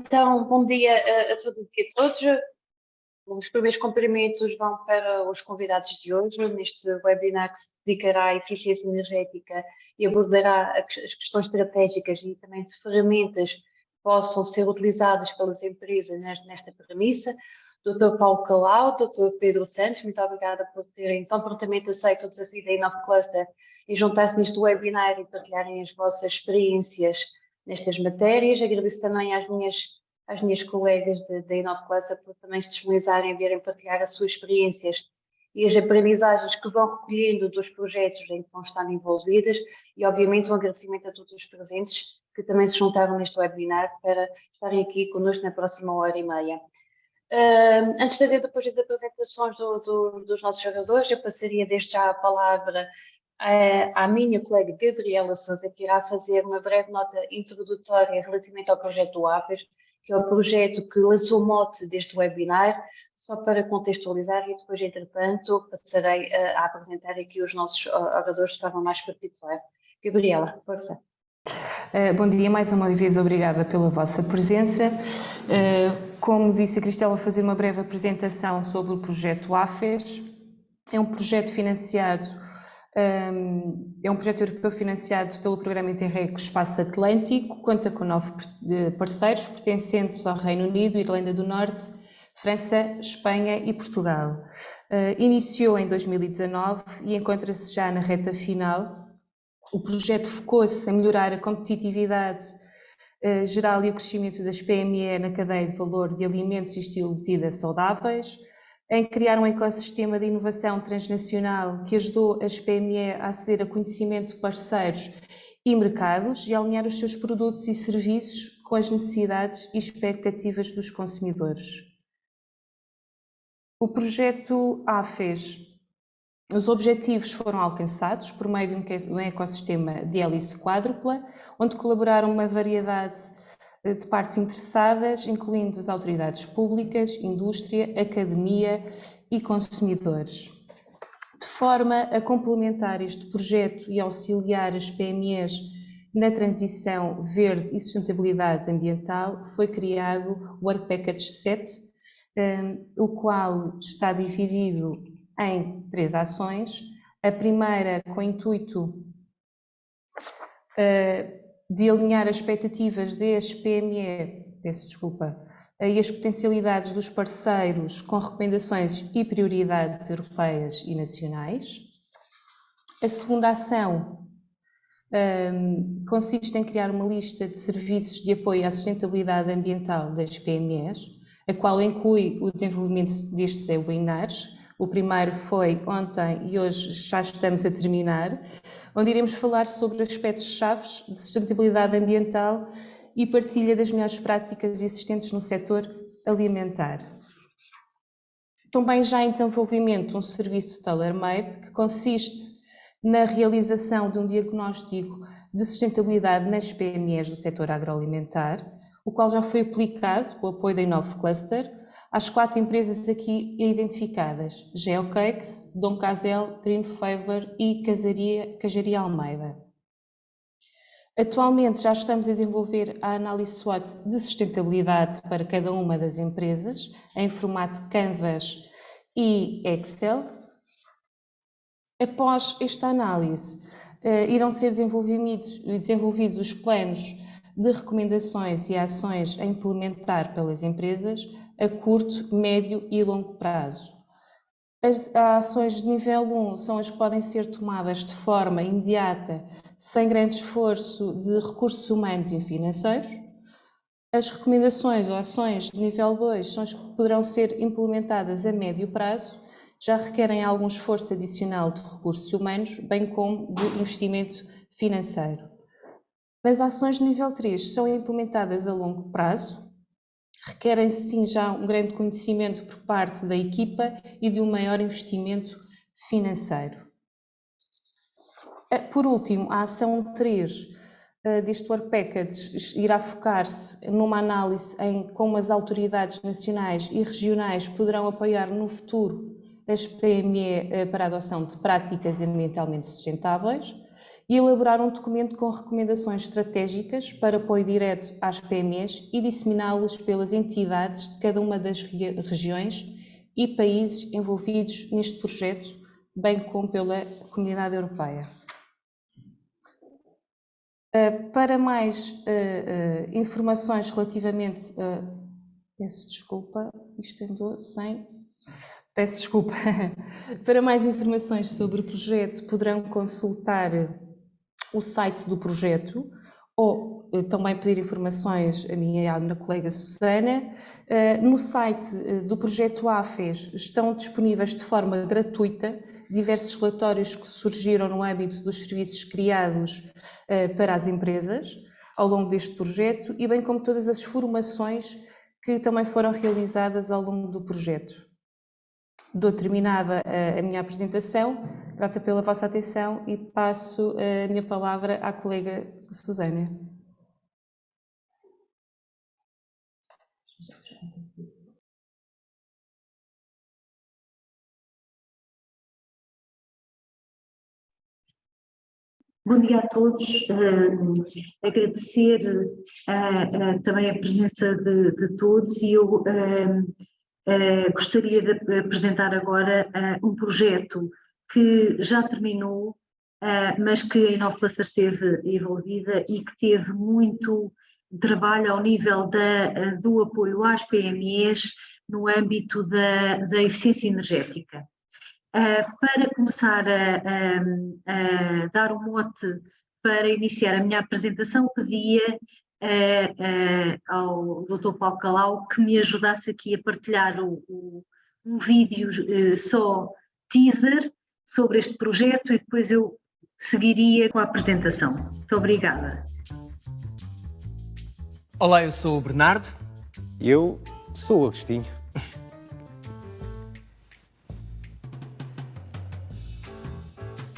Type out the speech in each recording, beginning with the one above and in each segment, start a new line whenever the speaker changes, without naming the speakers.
Então, bom dia a todas e a todos. Os primeiros cumprimentos vão para os convidados de hoje, neste webinar que se dedicará à eficiência energética e abordará as questões estratégicas e também de ferramentas que possam ser utilizadas pelas empresas nesta premissa. Dr. Paulo Calau, Dr. Pedro Santos, muito obrigada por terem tão prontamente aceito o desafio da InnovCluster e juntar-se neste webinar e partilharem as vossas experiências nestas matérias. Agradeço também às minhas colegas da InnovCluster por também se disponibilizarem a virem partilhar as suas experiências e as aprendizagens que vão recolhendo dos projetos em que vão estar envolvidas e, obviamente, um agradecimento a todos os presentes que também se juntaram neste webinar para estarem aqui connosco na próxima hora e meia. Antes de fazer depois as apresentações dos nossos jogadores, eu passaria desde já a palavra à minha colega Gabriela Sousa, que irá fazer uma breve nota introdutória relativamente ao projeto do AFES, que é o projeto que lançou o mote deste webinar, só para contextualizar, e depois, entretanto, passarei a apresentar aqui os nossos oradores de forma mais particular. Gabriela, força.
Bom dia, mais uma vez obrigada pela vossa presença. Como disse a Cristela, vou fazer uma breve apresentação sobre o projeto AFES. É um projeto financiado, é um projeto europeu financiado pelo Programa Interreg Espaço Atlântico, conta com 9 parceiros pertencentes ao Reino Unido, Irlanda do Norte, França, Espanha e Portugal. Iniciou em 2019 e encontra-se já na reta final. O projeto focou-se em melhorar a competitividade geral e o crescimento das PME na cadeia de valor de alimentos e estilo de vida saudáveis, em criar um ecossistema de inovação transnacional que ajudou as PME a aceder a conhecimento de parceiros e mercados e a alinhar os seus produtos e serviços com as necessidades e expectativas dos consumidores. O projeto AFES. Os objetivos foram alcançados por meio de um ecossistema de hélice quádrupla, onde colaboraram uma variedade de partes interessadas, incluindo as autoridades públicas, indústria, academia e consumidores. De forma a complementar este projeto e auxiliar as PMEs na transição verde e sustentabilidade ambiental, foi criado o Work Package 7, o qual está dividido em 3 ações. A primeira com o intuito de alinhar as expectativas das PME, e as potencialidades dos parceiros com recomendações e prioridades europeias e nacionais. A segunda ação consiste em criar uma lista de serviços de apoio à sustentabilidade ambiental das PMEs, a qual inclui o desenvolvimento destes webinars. O primeiro foi ontem e hoje já estamos a terminar, onde iremos falar sobre aspectos-chave de sustentabilidade ambiental e partilha das melhores práticas existentes no setor alimentar. Também já em desenvolvimento um serviço tailor-made que consiste na realização de um diagnóstico de sustentabilidade nas PMEs do setor agroalimentar, o qual já foi aplicado com o apoio da InnovCluster às 4 empresas aqui identificadas: Geocakes, Dom Casel, Green Favor e Cajaria Almeida. Atualmente já estamos a desenvolver a análise SWOT de sustentabilidade para cada uma das empresas, em formato Canvas e Excel. Após esta análise, irão ser desenvolvidos os planos de recomendações e ações a implementar pelas empresas a curto, médio e longo prazo. As ações de nível 1 são as que podem ser tomadas de forma imediata, sem grande esforço de recursos humanos e financeiros. As recomendações ou ações de nível 2 são as que poderão ser implementadas a médio prazo, já requerem algum esforço adicional de recursos humanos, bem como de investimento financeiro. As ações de nível 3 são implementadas a longo prazo, requerem sim já um grande conhecimento por parte da equipa e de um maior investimento financeiro. Por último, a ação 3 deste Work Package irá focar-se numa análise em como as autoridades nacionais e regionais poderão apoiar no futuro as PME para a adoção de práticas ambientalmente sustentáveis. e elaborar um documento com recomendações estratégicas para apoio direto às PMEs e disseminá-los pelas entidades de cada uma das regiões e países envolvidos neste projeto, bem como pela Comunidade Europeia. Para mais informações relativamente... peço desculpa, isto andou sem... Peço desculpa. Para mais informações sobre o projeto, poderão consultar o site do projeto ou também pedir informações a mim e à minha colega Susana. No site do projeto AFES estão disponíveis de forma gratuita diversos relatórios que surgiram no âmbito dos serviços criados para as empresas ao longo deste projeto e bem como todas as formações que também foram realizadas ao longo do projeto. Dou terminada a minha apresentação, grata pela vossa atenção e passo a minha palavra à colega Susana.
Bom dia a todos. Agradecer também a presença de todos e eu gostaria de apresentar agora um projeto que já terminou, mas que a Inoplaça esteve envolvida e que teve muito trabalho ao nível do apoio às PMEs no âmbito da eficiência energética. Para começar a dar um mote para iniciar a minha apresentação, pedia ao Dr. Paulo Calau que me ajudasse aqui a partilhar um vídeo só teaser sobre este projeto e depois eu seguiria com a apresentação. Muito obrigada.
Olá, eu sou o Bernardo.
E eu sou o Agostinho.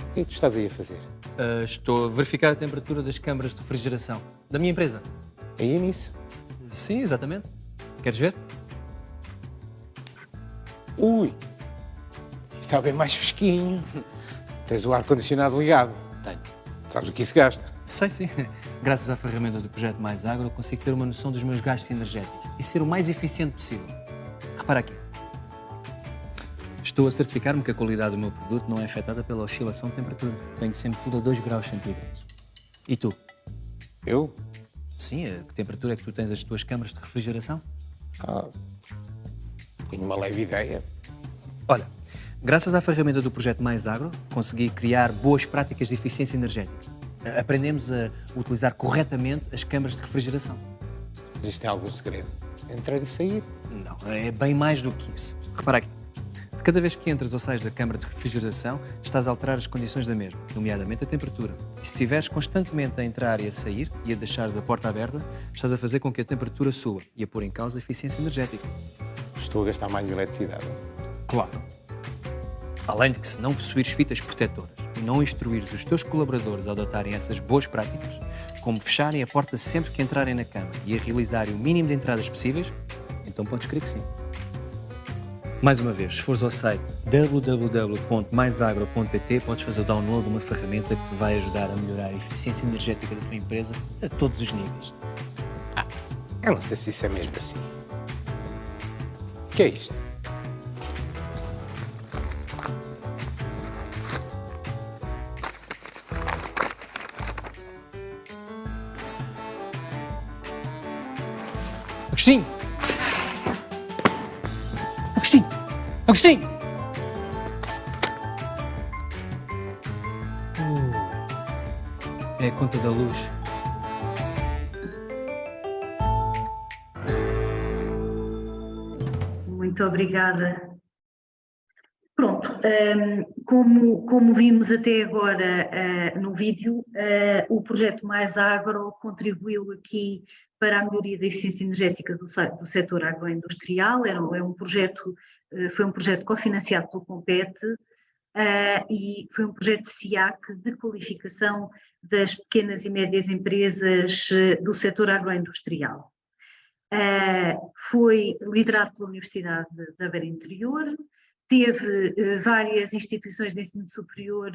O que é que tu estás aí a fazer?
Estou a verificar a temperatura das câmaras de refrigeração da minha empresa.
Aí é nisso?
Sim, exatamente. Queres ver?
Ui! Está bem mais fresquinho. Tens o ar-condicionado ligado.
Tenho.
Sabes o que isso gasta?
Sei, sim. Graças à ferramenta do projeto Mais Agro, consigo ter uma noção dos meus gastos energéticos e ser o mais eficiente possível. Repara aqui. Estou a certificar-me que a qualidade do meu produto não é afetada pela oscilação de temperatura. Tenho sempre tudo a 2 graus centígrados. E tu?
Eu?
Sim, a que temperatura é que tu tens as tuas câmaras de refrigeração?
Tenho uma leve ideia.
Olha, graças à ferramenta do projeto Mais Agro, consegui criar boas práticas de eficiência energética. Aprendemos a utilizar corretamente as câmaras de refrigeração.
Mas isto tem algum segredo? Entrar e sair?
Não, é bem mais do que isso. Repara aqui. De cada vez que entras ou sais da câmara de refrigeração, estás a alterar as condições da mesma, nomeadamente a temperatura. E se estiveres constantemente a entrar e a sair e a deixares a porta aberta, estás a fazer com que a temperatura suba e a pôr em causa a eficiência energética.
Estou a gastar mais eletricidade.
Claro. Além de que, se não possuires fitas protetoras e não instruires os teus colaboradores a adotarem essas boas práticas, como fecharem a porta sempre que entrarem na câmara e a realizarem o mínimo de entradas possíveis, então podes crer que sim. Mais uma vez, se fores ao site www.maisagro.pt, podes fazer o download de uma ferramenta que te vai ajudar a melhorar a eficiência energética da tua empresa a todos os níveis.
Eu não sei se isso é mesmo assim. O que é isto?
Agostinho! Agostinho! Agostinho! É a conta da luz.
Muito obrigada. Pronto, como vimos até agora no vídeo, o projeto Mais Agro contribuiu aqui para a melhoria da eficiência energética do setor agroindustrial. Foi um projeto cofinanciado pelo Compete e foi um projeto de SIAC de qualificação das pequenas e médias empresas do setor agroindustrial. Foi liderado pela Universidade da Beira Interior, Teve várias instituições de ensino superior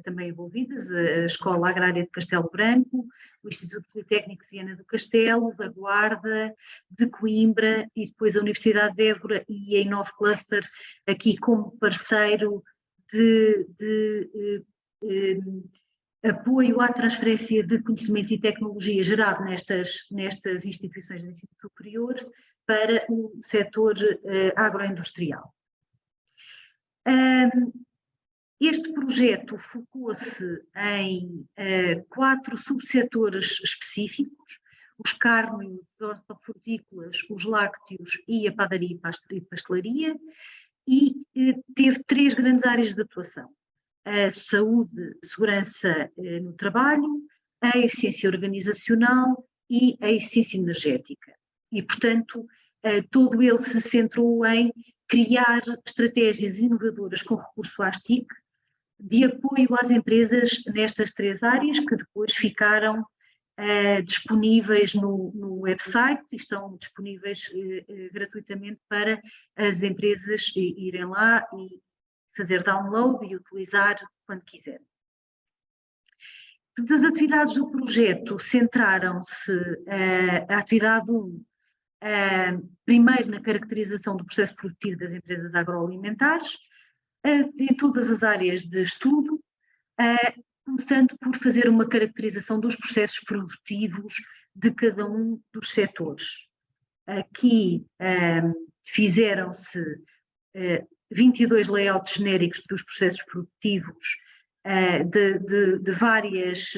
também envolvidas, a Escola Agrária de Castelo Branco, o Instituto Politécnico de Viana do Castelo, da Guarda, de Coimbra e depois a Universidade de Évora e a Inove Cluster aqui como parceiro de apoio à transferência de conhecimento e tecnologia gerado nestas instituições de ensino superior para o setor agroindustrial. Este projeto focou-se em 4 subsetores específicos: os cárneos, os hortofrutícolas, os lácteos e a padaria e pastelaria, e teve 3 grandes áreas de atuação: a saúde, segurança no trabalho, a eficiência organizacional e a eficiência energética. E, portanto, todo ele se centrou em criar estratégias inovadoras com recurso às TIC, de apoio às empresas nestas 3 áreas, que depois ficaram disponíveis no website e estão disponíveis gratuitamente para as empresas irem lá e fazer download e utilizar quando quiserem. Das atividades do projeto, centraram-se a atividade 1, primeiro na caracterização do processo produtivo das empresas agroalimentares, em todas as áreas de estudo, começando por fazer uma caracterização dos processos produtivos de cada um dos setores. Aqui fizeram-se 22 layouts genéricos dos processos produtivos de várias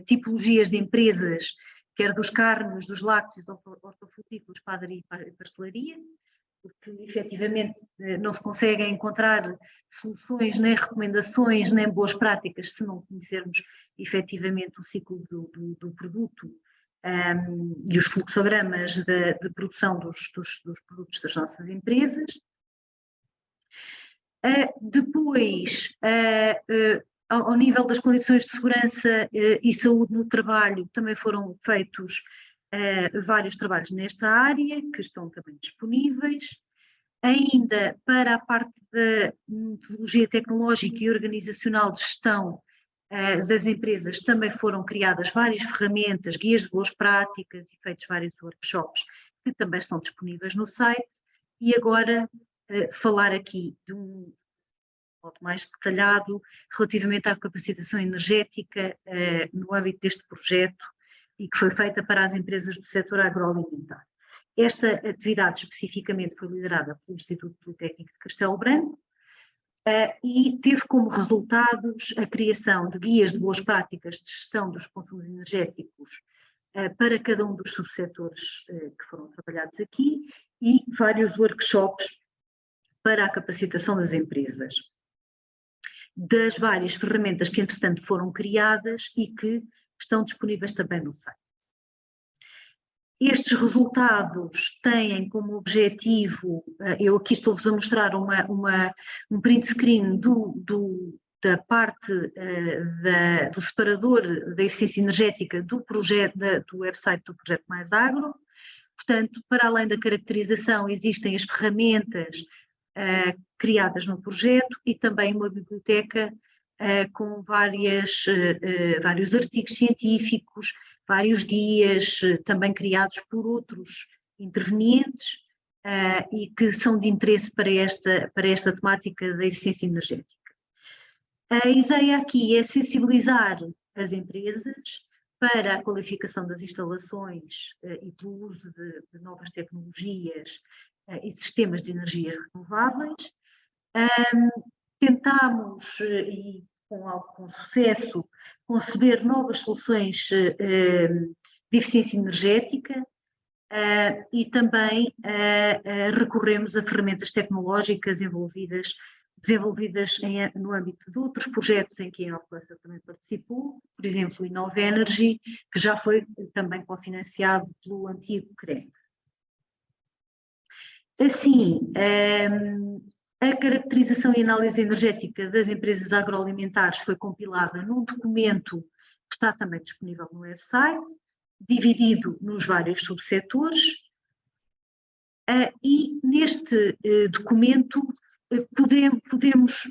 tipologias de empresas, quer dos cárneos, dos lácteos, hortofrutícolas, padaria e pastelaria, porque efetivamente não se conseguem encontrar soluções, nem recomendações, nem boas práticas se não conhecermos efetivamente o ciclo do produto e os fluxogramas de produção dos produtos das nossas empresas. Depois, ao nível das condições de segurança e saúde no trabalho, também foram feitos vários trabalhos nesta área, que estão também disponíveis. Ainda para a parte da metodologia tecnológica e organizacional de gestão das empresas, também foram criadas várias ferramentas, guias de boas práticas e feitos vários workshops, que também estão disponíveis no site. E agora falar aqui de um modo mais detalhado relativamente à capacitação energética no âmbito deste projeto e que foi feita para as empresas do setor agroalimentar. Esta atividade especificamente foi liderada pelo Instituto Politécnico de Castelo Branco e teve como resultados a criação de guias de boas práticas de gestão dos consumos energéticos para cada um dos subsetores que foram trabalhados aqui e vários workshops para a capacitação das empresas, das várias ferramentas que entretanto foram criadas e que estão disponíveis também no site. Estes resultados têm como objetivo, eu aqui estou-vos a mostrar um print screen da parte do separador da eficiência energética do projeto, do website do Projeto Mais Agro. Portanto, para além da caracterização, existem as ferramentas criadas no projeto e também uma biblioteca com vários artigos científicos, vários guias também criados por outros intervenientes e que são de interesse para esta temática da eficiência energética. A ideia aqui é sensibilizar as empresas para a qualificação das instalações e pelo uso de novas tecnologias e sistemas de energias renováveis. Tentámos, e com sucesso, conceber novas soluções de eficiência energética e também recorremos a ferramentas tecnológicas desenvolvidas no âmbito de outros projetos em que a Inove Cluster também participou, por exemplo, o Inove Energy, que já foi também cofinanciado pelo antigo CREM. Assim, a caracterização e análise energética das empresas agroalimentares foi compilada num documento que está também disponível no website, dividido nos vários subsetores, e neste documento podemos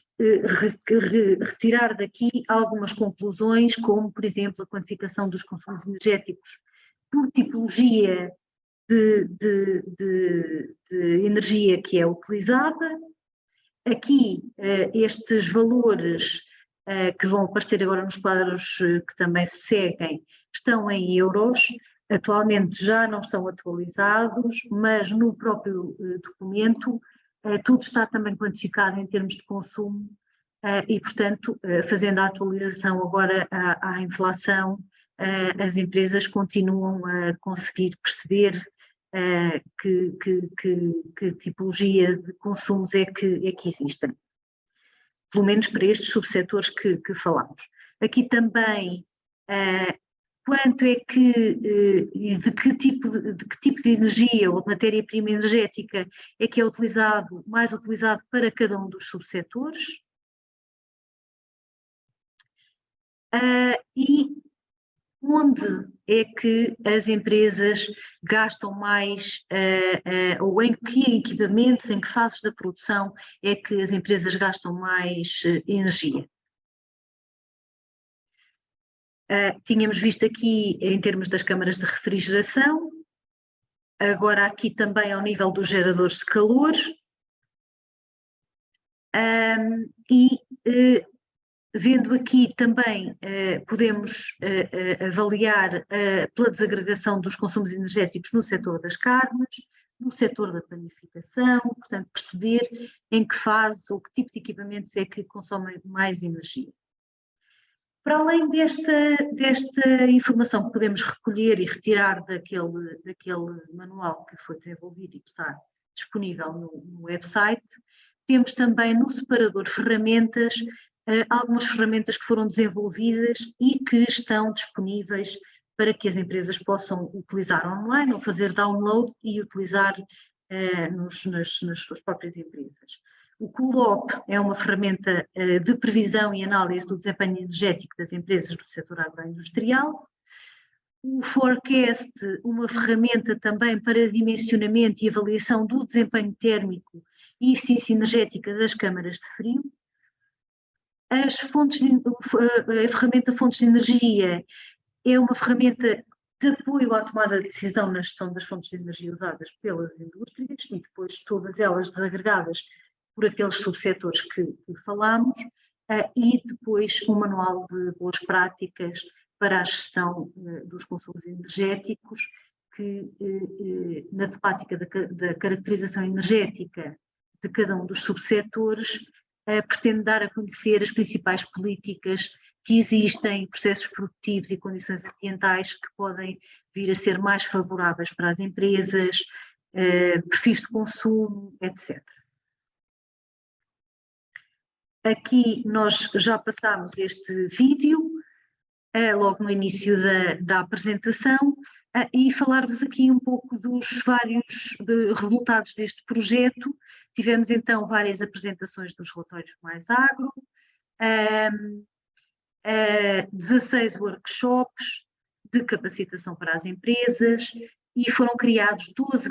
retirar daqui algumas conclusões, como, por exemplo, a quantificação dos consumos energéticos por tipologia de energia que é utilizada. Aqui, estes valores que vão aparecer agora nos quadros que também se seguem, estão em euros. Atualmente já não estão atualizados, mas no próprio documento tudo está também quantificado em termos de consumo e, portanto, fazendo a atualização agora à inflação, as empresas continuam a conseguir perceber que tipologia de consumos é que existem, pelo menos para estes subsetores que falamos. Aqui também, quanto é que, de que tipo de energia ou de matéria-prima energética é que é mais utilizado para cada um dos subsetores. E onde é que as empresas gastam mais, ou em que equipamentos, em que fases da produção é que as empresas gastam mais energia. Tínhamos visto aqui em termos das câmaras de refrigeração, agora aqui também ao nível dos geradores de calor, vendo aqui também, podemos avaliar pela desagregação dos consumos energéticos no setor das carnes, no setor da panificação, portanto perceber em que fase ou que tipo de equipamentos é que consomem mais energia. Para além desta informação que podemos recolher e retirar daquele manual que foi desenvolvido e que está disponível no website, temos também no separador ferramentas, algumas ferramentas que foram desenvolvidas e que estão disponíveis para que as empresas possam utilizar online ou fazer download e utilizar nas suas próprias empresas. O Coolop é uma ferramenta de previsão e análise do desempenho energético das empresas do setor agroindustrial. O Forecast, uma ferramenta também para dimensionamento e avaliação do desempenho térmico e eficiência energética das câmaras de frio. A ferramenta Fontes de Energia é uma ferramenta de apoio à tomada de decisão na gestão das fontes de energia usadas pelas indústrias e depois todas elas desagregadas por aqueles subsetores que falámos, e depois um manual de boas práticas para a gestão dos consumos energéticos, que na temática da caracterização energética de cada um dos subsetores pretende dar a conhecer as principais políticas que existem, processos produtivos e condições ambientais que podem vir a ser mais favoráveis para as empresas, perfis de consumo, etc. Aqui nós já passámos este vídeo, logo no início da apresentação, e falar-vos aqui um pouco dos vários resultados deste projeto. Tivemos então várias apresentações dos relatórios Mais Agro, 16 workshops de capacitação para as empresas e foram criados 12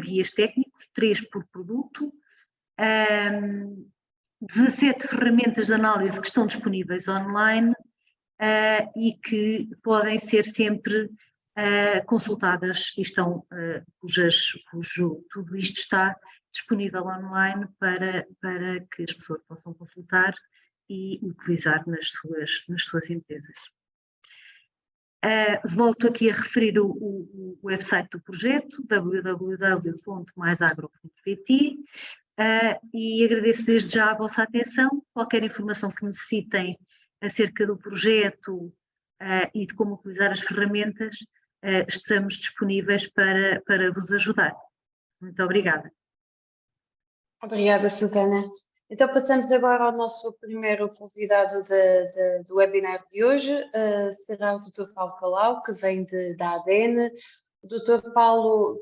guias técnicos, 3 por produto, 17 ferramentas de análise que estão disponíveis online e que podem ser sempre consultadas e estão, tudo isto está disponível online para que as pessoas possam consultar e utilizar nas suas empresas. Volto aqui a referir o website do projeto, www.maisagro.pt, e agradeço desde já a vossa atenção. Qualquer informação que necessitem acerca do projeto e de como utilizar as ferramentas, estamos disponíveis para vos ajudar. Muito obrigada.
Obrigada, Susana. Então passamos agora ao nosso primeiro convidado do webinar de hoje, será o Dr. Paulo Calau, que vem da ADN. O Dr. Paulo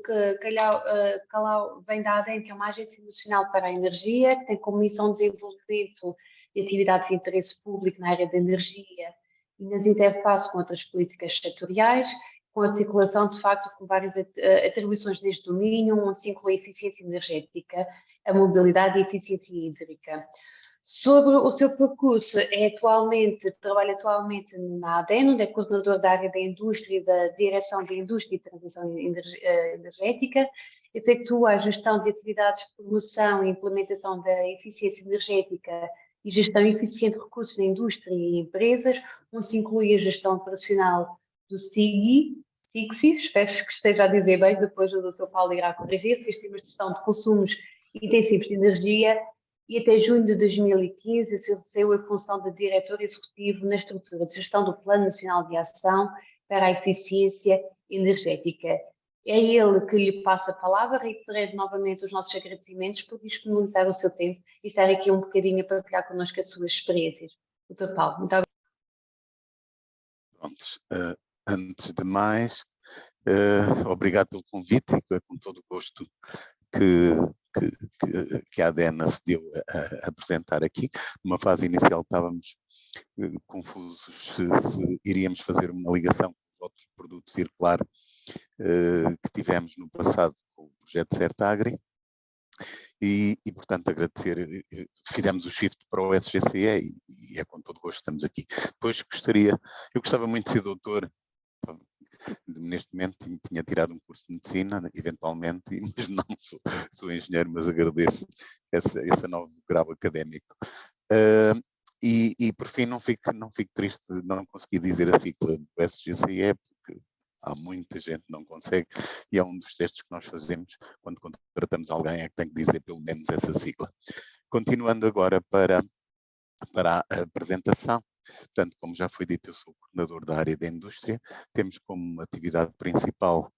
Calau vem da ADN, que é uma agência nacional para a energia, que tem como missão desenvolvimento de atividades de interesse público na área da energia e nas interfaces com outras políticas setoriais, com articulação, de facto, com várias atribuições neste domínio, onde se inclui a eficiência energética a mobilidade e a eficiência hídrica. Sobre o seu percurso, trabalha atualmente na ADEN, onde é coordenador da área da indústria e da direção da indústria e transição energética, efetua a gestão de atividades de promoção e implementação da eficiência energética e gestão eficiente de recursos na indústria e empresas, onde se inclui a gestão operacional do SIGSI, espero que esteja a dizer bem, depois o Dr. Paulo irá corrigir, sistemas de gestão de consumos intensivos de energia, e até junho de 2015 exerceu a função de diretor executivo na estrutura de gestão do Plano Nacional de Ação para a Eficiência Energética. É ele que lhe passa a palavra, reiterando novamente os nossos agradecimentos por disponibilizar o seu tempo e estar aqui um bocadinho a partilhar connosco as suas experiências. Dr. Paulo, muito obrigada.
Prontos, antes de mais, obrigado pelo convite, e é com todo o gosto que a ADEN se deu a apresentar aqui. Numa fase inicial estávamos confusos se iríamos fazer uma ligação com outro produto circular que tivemos no passado com o projeto CERTAGRI e portanto agradecer, fizemos o shift para o SGCE e é com todo o gosto que estamos aqui. Depois eu gostava muito de ser doutor. Neste momento tinha tirado um curso de medicina, eventualmente, mas não sou engenheiro, mas agradeço esse novo grau académico. E por fim não fico triste de não conseguir dizer a sigla do SGCE, porque há muita gente que não consegue, e é um dos testes que nós fazemos quando contratamos alguém, é que tem que dizer pelo menos essa sigla. Continuando agora para a apresentação. Portanto, como já foi dito, eu sou o coordenador da área da indústria. Temos como atividade principal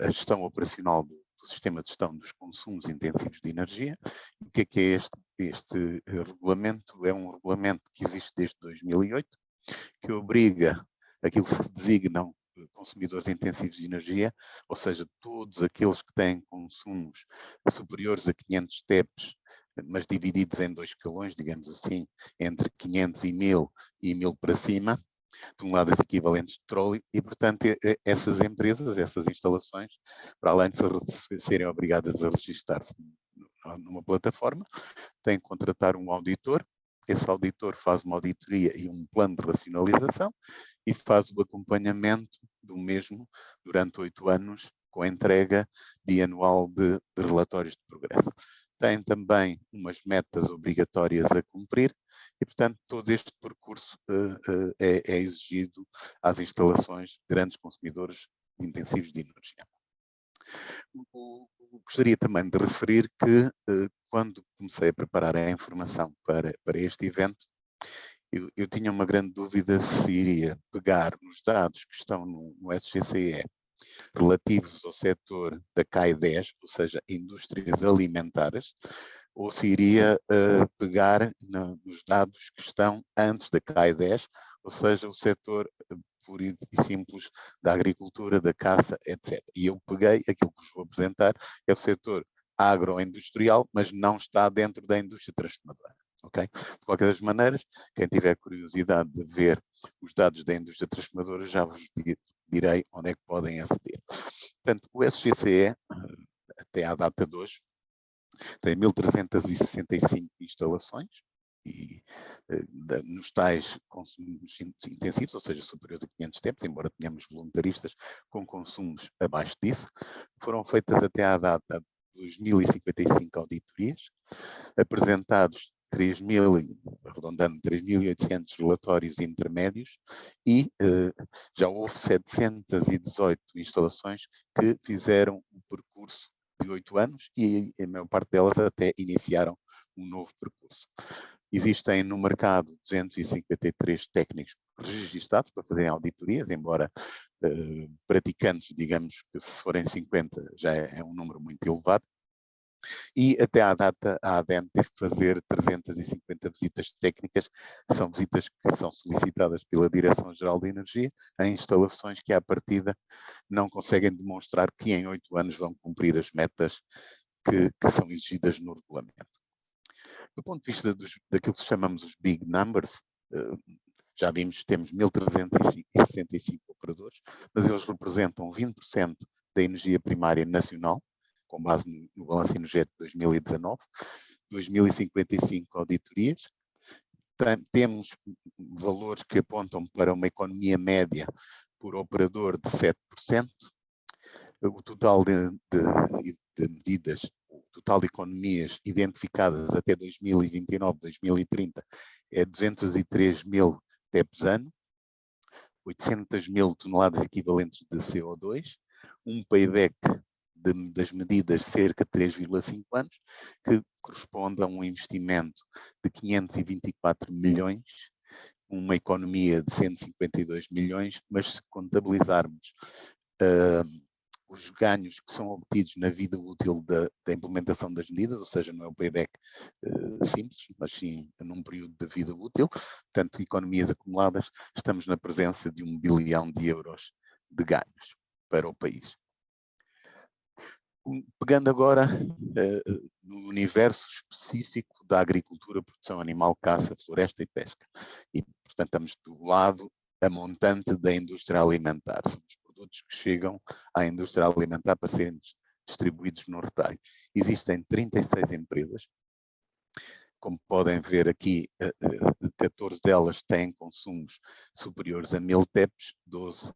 a gestão operacional do sistema de gestão dos consumos intensivos de energia. O que é este regulamento? É um regulamento que existe desde 2008, que obriga aquilo que se designam consumidores intensivos de energia, ou seja, todos aqueles que têm consumos superiores a 500 TEPs, mas divididos em 2 escalões, digamos assim, entre 500 e 1000 e 1000 para cima, toneladas equivalentes de petróleo, e, portanto, essas empresas, essas instalações, para além de serem obrigadas a registrar-se numa plataforma, têm que contratar um auditor. Esse auditor faz uma auditoria e um plano de racionalização e faz o acompanhamento do mesmo durante 8 anos, com a entrega bianual de relatórios de progresso. Tem também umas metas obrigatórias a cumprir e, portanto, todo este percurso é exigido às instalações grandes consumidores intensivos de energia. Gostaria também de referir que, quando comecei a preparar a informação para este evento, eu tinha uma grande dúvida se iria pegar nos dados que estão no SGCE relativos ao setor da CAI 10, ou seja, indústrias alimentares, ou se iria pegar nos dados que estão antes da CAI 10, ou seja, o setor puro e simples da agricultura, da caça, etc. E eu peguei aquilo que vos vou apresentar, é o setor agroindustrial, mas não está dentro da indústria transformadora. Okay? De qualquer das maneiras, quem tiver curiosidade de ver os dados da indústria transformadora, já vos direi onde é que podem aceder. Portanto, o SGCE, até à data de hoje, tem 1.365 instalações e nos tais consumos intensivos, ou seja, superiores a 500 TEPs, embora tenhamos voluntaristas com consumos abaixo disso. Foram feitas até à data de 2.055 auditorias, apresentados 3.800 relatórios intermédios e já houve 718 instalações que fizeram o percurso de 8 anos e a maior parte delas até iniciaram um novo percurso. Existem no mercado 253 técnicos registados para fazerem auditorias, embora praticantes, digamos que se forem 50 já é um número muito elevado. E até à data a ADEN teve que fazer 350 visitas técnicas, que são visitas que são solicitadas pela Direção-Geral de Energia em instalações que à partida não conseguem demonstrar que em 8 anos vão cumprir as metas que são exigidas no regulamento. Do ponto de vista daquilo que chamamos os big numbers, já vimos que temos 1.365 operadores, mas eles representam 20% da energia primária nacional, com base no balanço energético de 2019, 2055 auditorias. Temos valores que apontam para uma economia média por operador de 7%. O total de medidas, o total de economias identificadas até 2029, 2030 é 203 mil TEPs ano, 800 mil toneladas equivalentes de CO2, um payback das medidas cerca de 3,5 anos, que corresponde a um investimento de 524 milhões, uma economia de 152 milhões, mas se contabilizarmos os ganhos que são obtidos na vida útil da implementação das medidas, ou seja, não é um payback simples, mas sim num período de vida útil, portanto, economias acumuladas, estamos na presença de 1 bilhão de euros de ganhos para o país. Pegando agora no universo específico da agricultura, produção animal, caça, floresta e pesca. E, portanto, estamos do lado a montante da indústria alimentar. São os produtos que chegam à indústria alimentar para serem distribuídos no retalho. Existem 36 empresas. Como podem ver aqui, 14 delas têm consumos superiores a 1000 TEPs, 12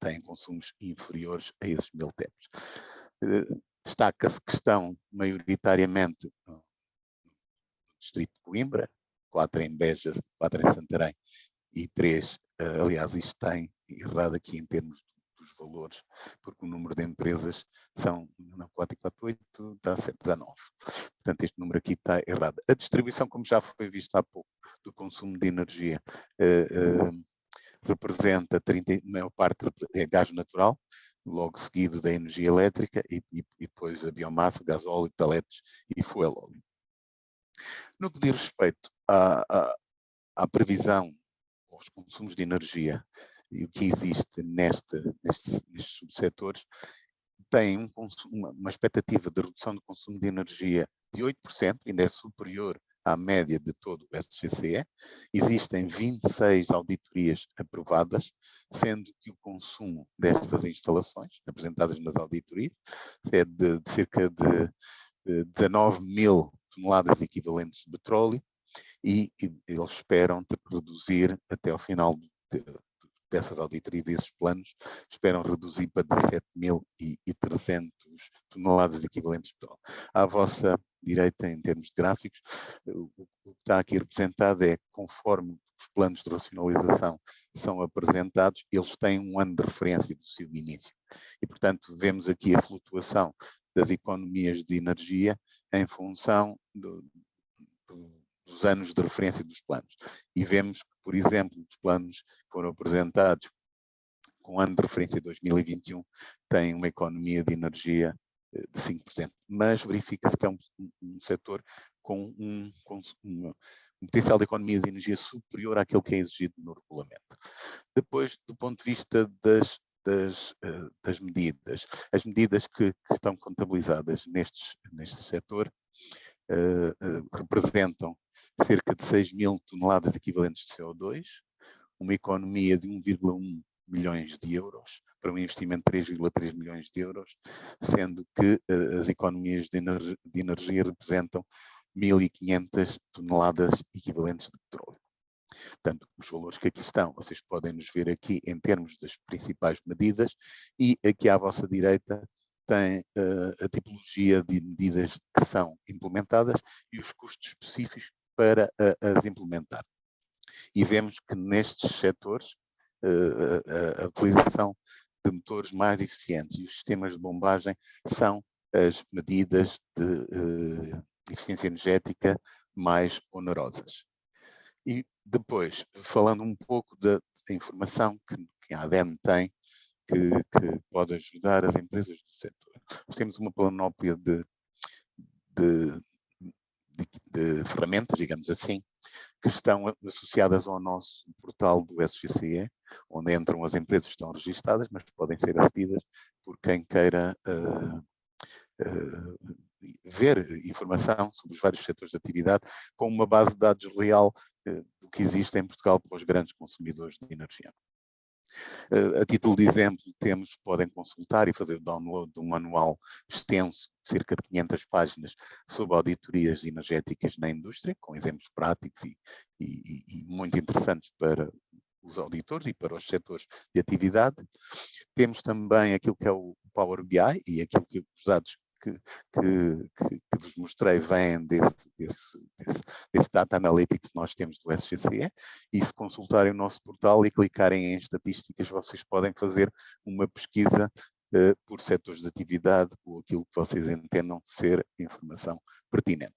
têm consumos inferiores a esses 1000 TEPs. Destaca-se que estão maioritariamente no distrito de Coimbra, 4 em Beja, 4 em Santarém e 3, aliás, isto tem errado aqui em termos dos valores, porque o número de empresas são 4 e 4, 8, dá 7, dá 9. Portanto, este número aqui está errado. A distribuição, como já foi visto há pouco, do consumo de energia, representa, a maior parte é gás natural, logo seguido da energia elétrica e depois a biomassa, gasóleo, pellets e fuel óleo. No que diz respeito à previsão, aos consumos de energia e o que existe nestes subsetores, tem uma expectativa de redução do consumo de energia de 8%, ainda é superior à média de todo o SGCE. Existem 26 auditorias aprovadas, sendo que o consumo destas instalações, apresentadas nas auditorias, é de cerca de 19 mil toneladas equivalentes de petróleo, e eles esperam reduzir até ao final dessas auditorias, desses planos, esperam reduzir para 17.300 toneladas equivalentes de petróleo. À vossa direita, em termos de gráficos, o que está aqui representado é, conforme os planos de racionalização são apresentados, eles têm um ano de referência do seu início. E, portanto, vemos aqui a flutuação das economias de energia em função dos anos de referência dos planos. E vemos que, por exemplo, os planos que foram apresentados com o ano de referência de 2021 têm uma economia de energia de 5%, mas verifica-se que é um setor com um potencial de economia de energia superior àquele que é exigido no regulamento. Depois, do ponto de vista das medidas, as medidas que estão contabilizadas neste setor representam cerca de 6 mil toneladas equivalentes de CO2, uma economia de 1,1 milhões de euros, para um investimento de 3,3 milhões de euros, sendo que as economias de energia representam 1.500 toneladas equivalentes de petróleo. Portanto, os valores que aqui estão, vocês podem nos ver aqui em termos das principais medidas, e aqui à vossa direita tem a tipologia de medidas que são implementadas e os custos específicos para as implementar. E vemos que nestes setores a utilização de motores mais eficientes e os sistemas de bombagem são as medidas de eficiência energética mais onerosas. E depois, falando um pouco da informação que a ADEME tem, que pode ajudar as empresas do setor. Nós temos uma panóplia de ferramentas, digamos assim, que estão associadas ao nosso portal do SGCE, onde entram as empresas que estão registadas, mas podem ser acedidas por quem queira ver informação sobre os vários setores de atividade, com uma base de dados real do que existe em Portugal para os grandes consumidores de energia. A título de exemplo, podem consultar e fazer o download de um manual extenso, de cerca de 500 páginas, sobre auditorias energéticas na indústria, com exemplos práticos e muito interessantes para os auditores e para os setores de atividade. Temos também aquilo que é o Power BI e aquilo que os dados que vos mostrei vêm desse Data Analytics que nós temos do SGCE, e se consultarem o nosso portal e clicarem em estatísticas, vocês podem fazer uma pesquisa por setores de atividade ou aquilo que vocês entendam ser informação pertinente.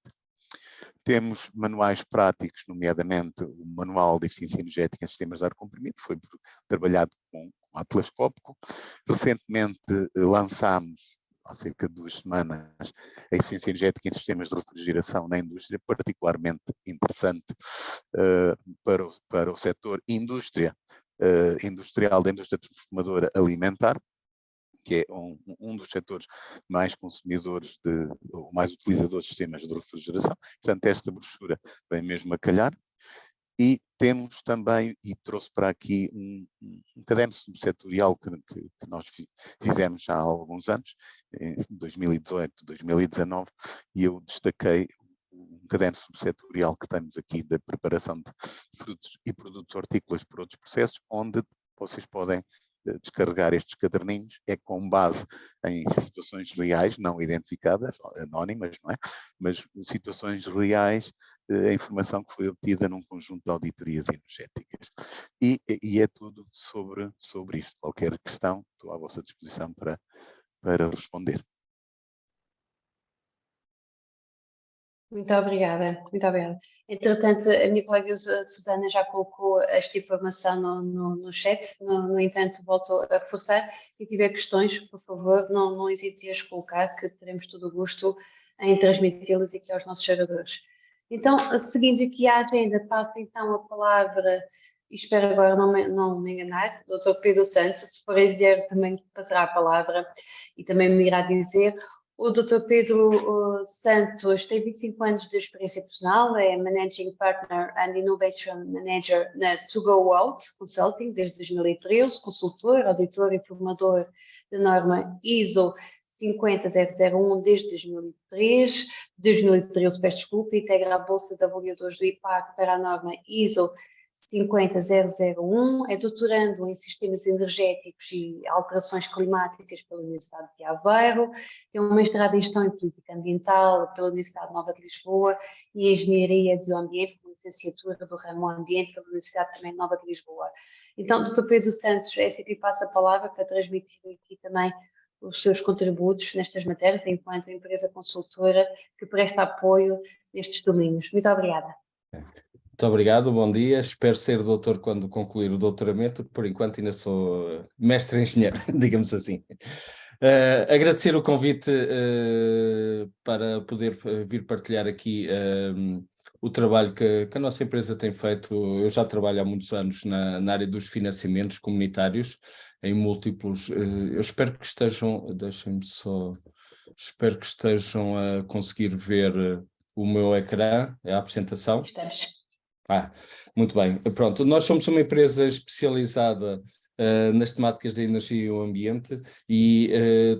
Temos manuais práticos, nomeadamente o Manual de Eficiência Energética em Sistemas de Ar Comprimido, foi trabalhado com Atlas Copco. Recentemente lançámos, há cerca de 2 semanas, a eficiência energética em sistemas de refrigeração na indústria, particularmente interessante para o setor industrial da indústria transformadora alimentar, que é um dos setores mais consumidores, ou mais utilizadores de sistemas de refrigeração. Portanto, esta brochura vem mesmo a calhar. E temos também, e trouxe para aqui um caderno subsetorial que nós fizemos já há alguns anos, em 2018, 2019, e eu destaquei um caderno subsetorial que temos aqui da preparação de frutos e produtos hortícolas por outros processos, onde vocês podem descarregar estes caderninhos. É com base em situações reais, não identificadas, anónimas, não é? Mas situações reais, a informação que foi obtida num conjunto de auditorias energéticas. E é tudo sobre isto. Qualquer questão, estou à vossa disposição para responder.
Muito obrigada, muito obrigada. Entretanto, a minha colega Susana já colocou esta informação no chat, no entanto, volto a reforçar. Se tiver questões, por favor, não hesitem a as colocar, que teremos todo o gosto em transmiti-las aqui aos nossos geradores. Então, seguindo aqui a agenda, passo então a palavra, e espero agora não me enganar, Dr. Pedro Santos, se for engenheiro também passará a palavra e também me irá dizer. O Dr. Pedro Santos tem 25 anos de experiência profissional, é Managing Partner and Innovation Manager na To Go Out Consulting desde 2013, consultor, auditor e formador da norma ISO 50001 desde 2003. 2013, peço desculpa, integra a Bolsa de Avaliadores do IPAC para a norma ISO 50001, é doutorando em Sistemas Energéticos e Alterações Climáticas pela Universidade de Aveiro, tem um mestrado em Gestão e Política Ambiental pela Universidade Nova de Lisboa e Engenharia do Ambiente, com licenciatura do ramo Ambiente pela Universidade também Nova de Lisboa. Então, Dr. Pedro Santos, é assim que passa a palavra para transmitir aqui também os seus contributos nestas matérias, enquanto empresa consultora que presta apoio nestes domínios. Muito obrigada.
Muito obrigado, bom dia. Espero ser doutor quando concluir o doutoramento, por enquanto ainda sou mestre engenheiro, digamos assim. Agradecer o convite para poder vir partilhar aqui o trabalho que a nossa empresa tem feito. Eu já trabalho há muitos anos na área dos financiamentos comunitários, em múltiplos. Eu espero que estejam, espero que estejam a conseguir ver o meu ecrã, a apresentação.
Estamos.
Muito bem. Pronto, nós somos uma empresa especializada nas temáticas da energia e o ambiente e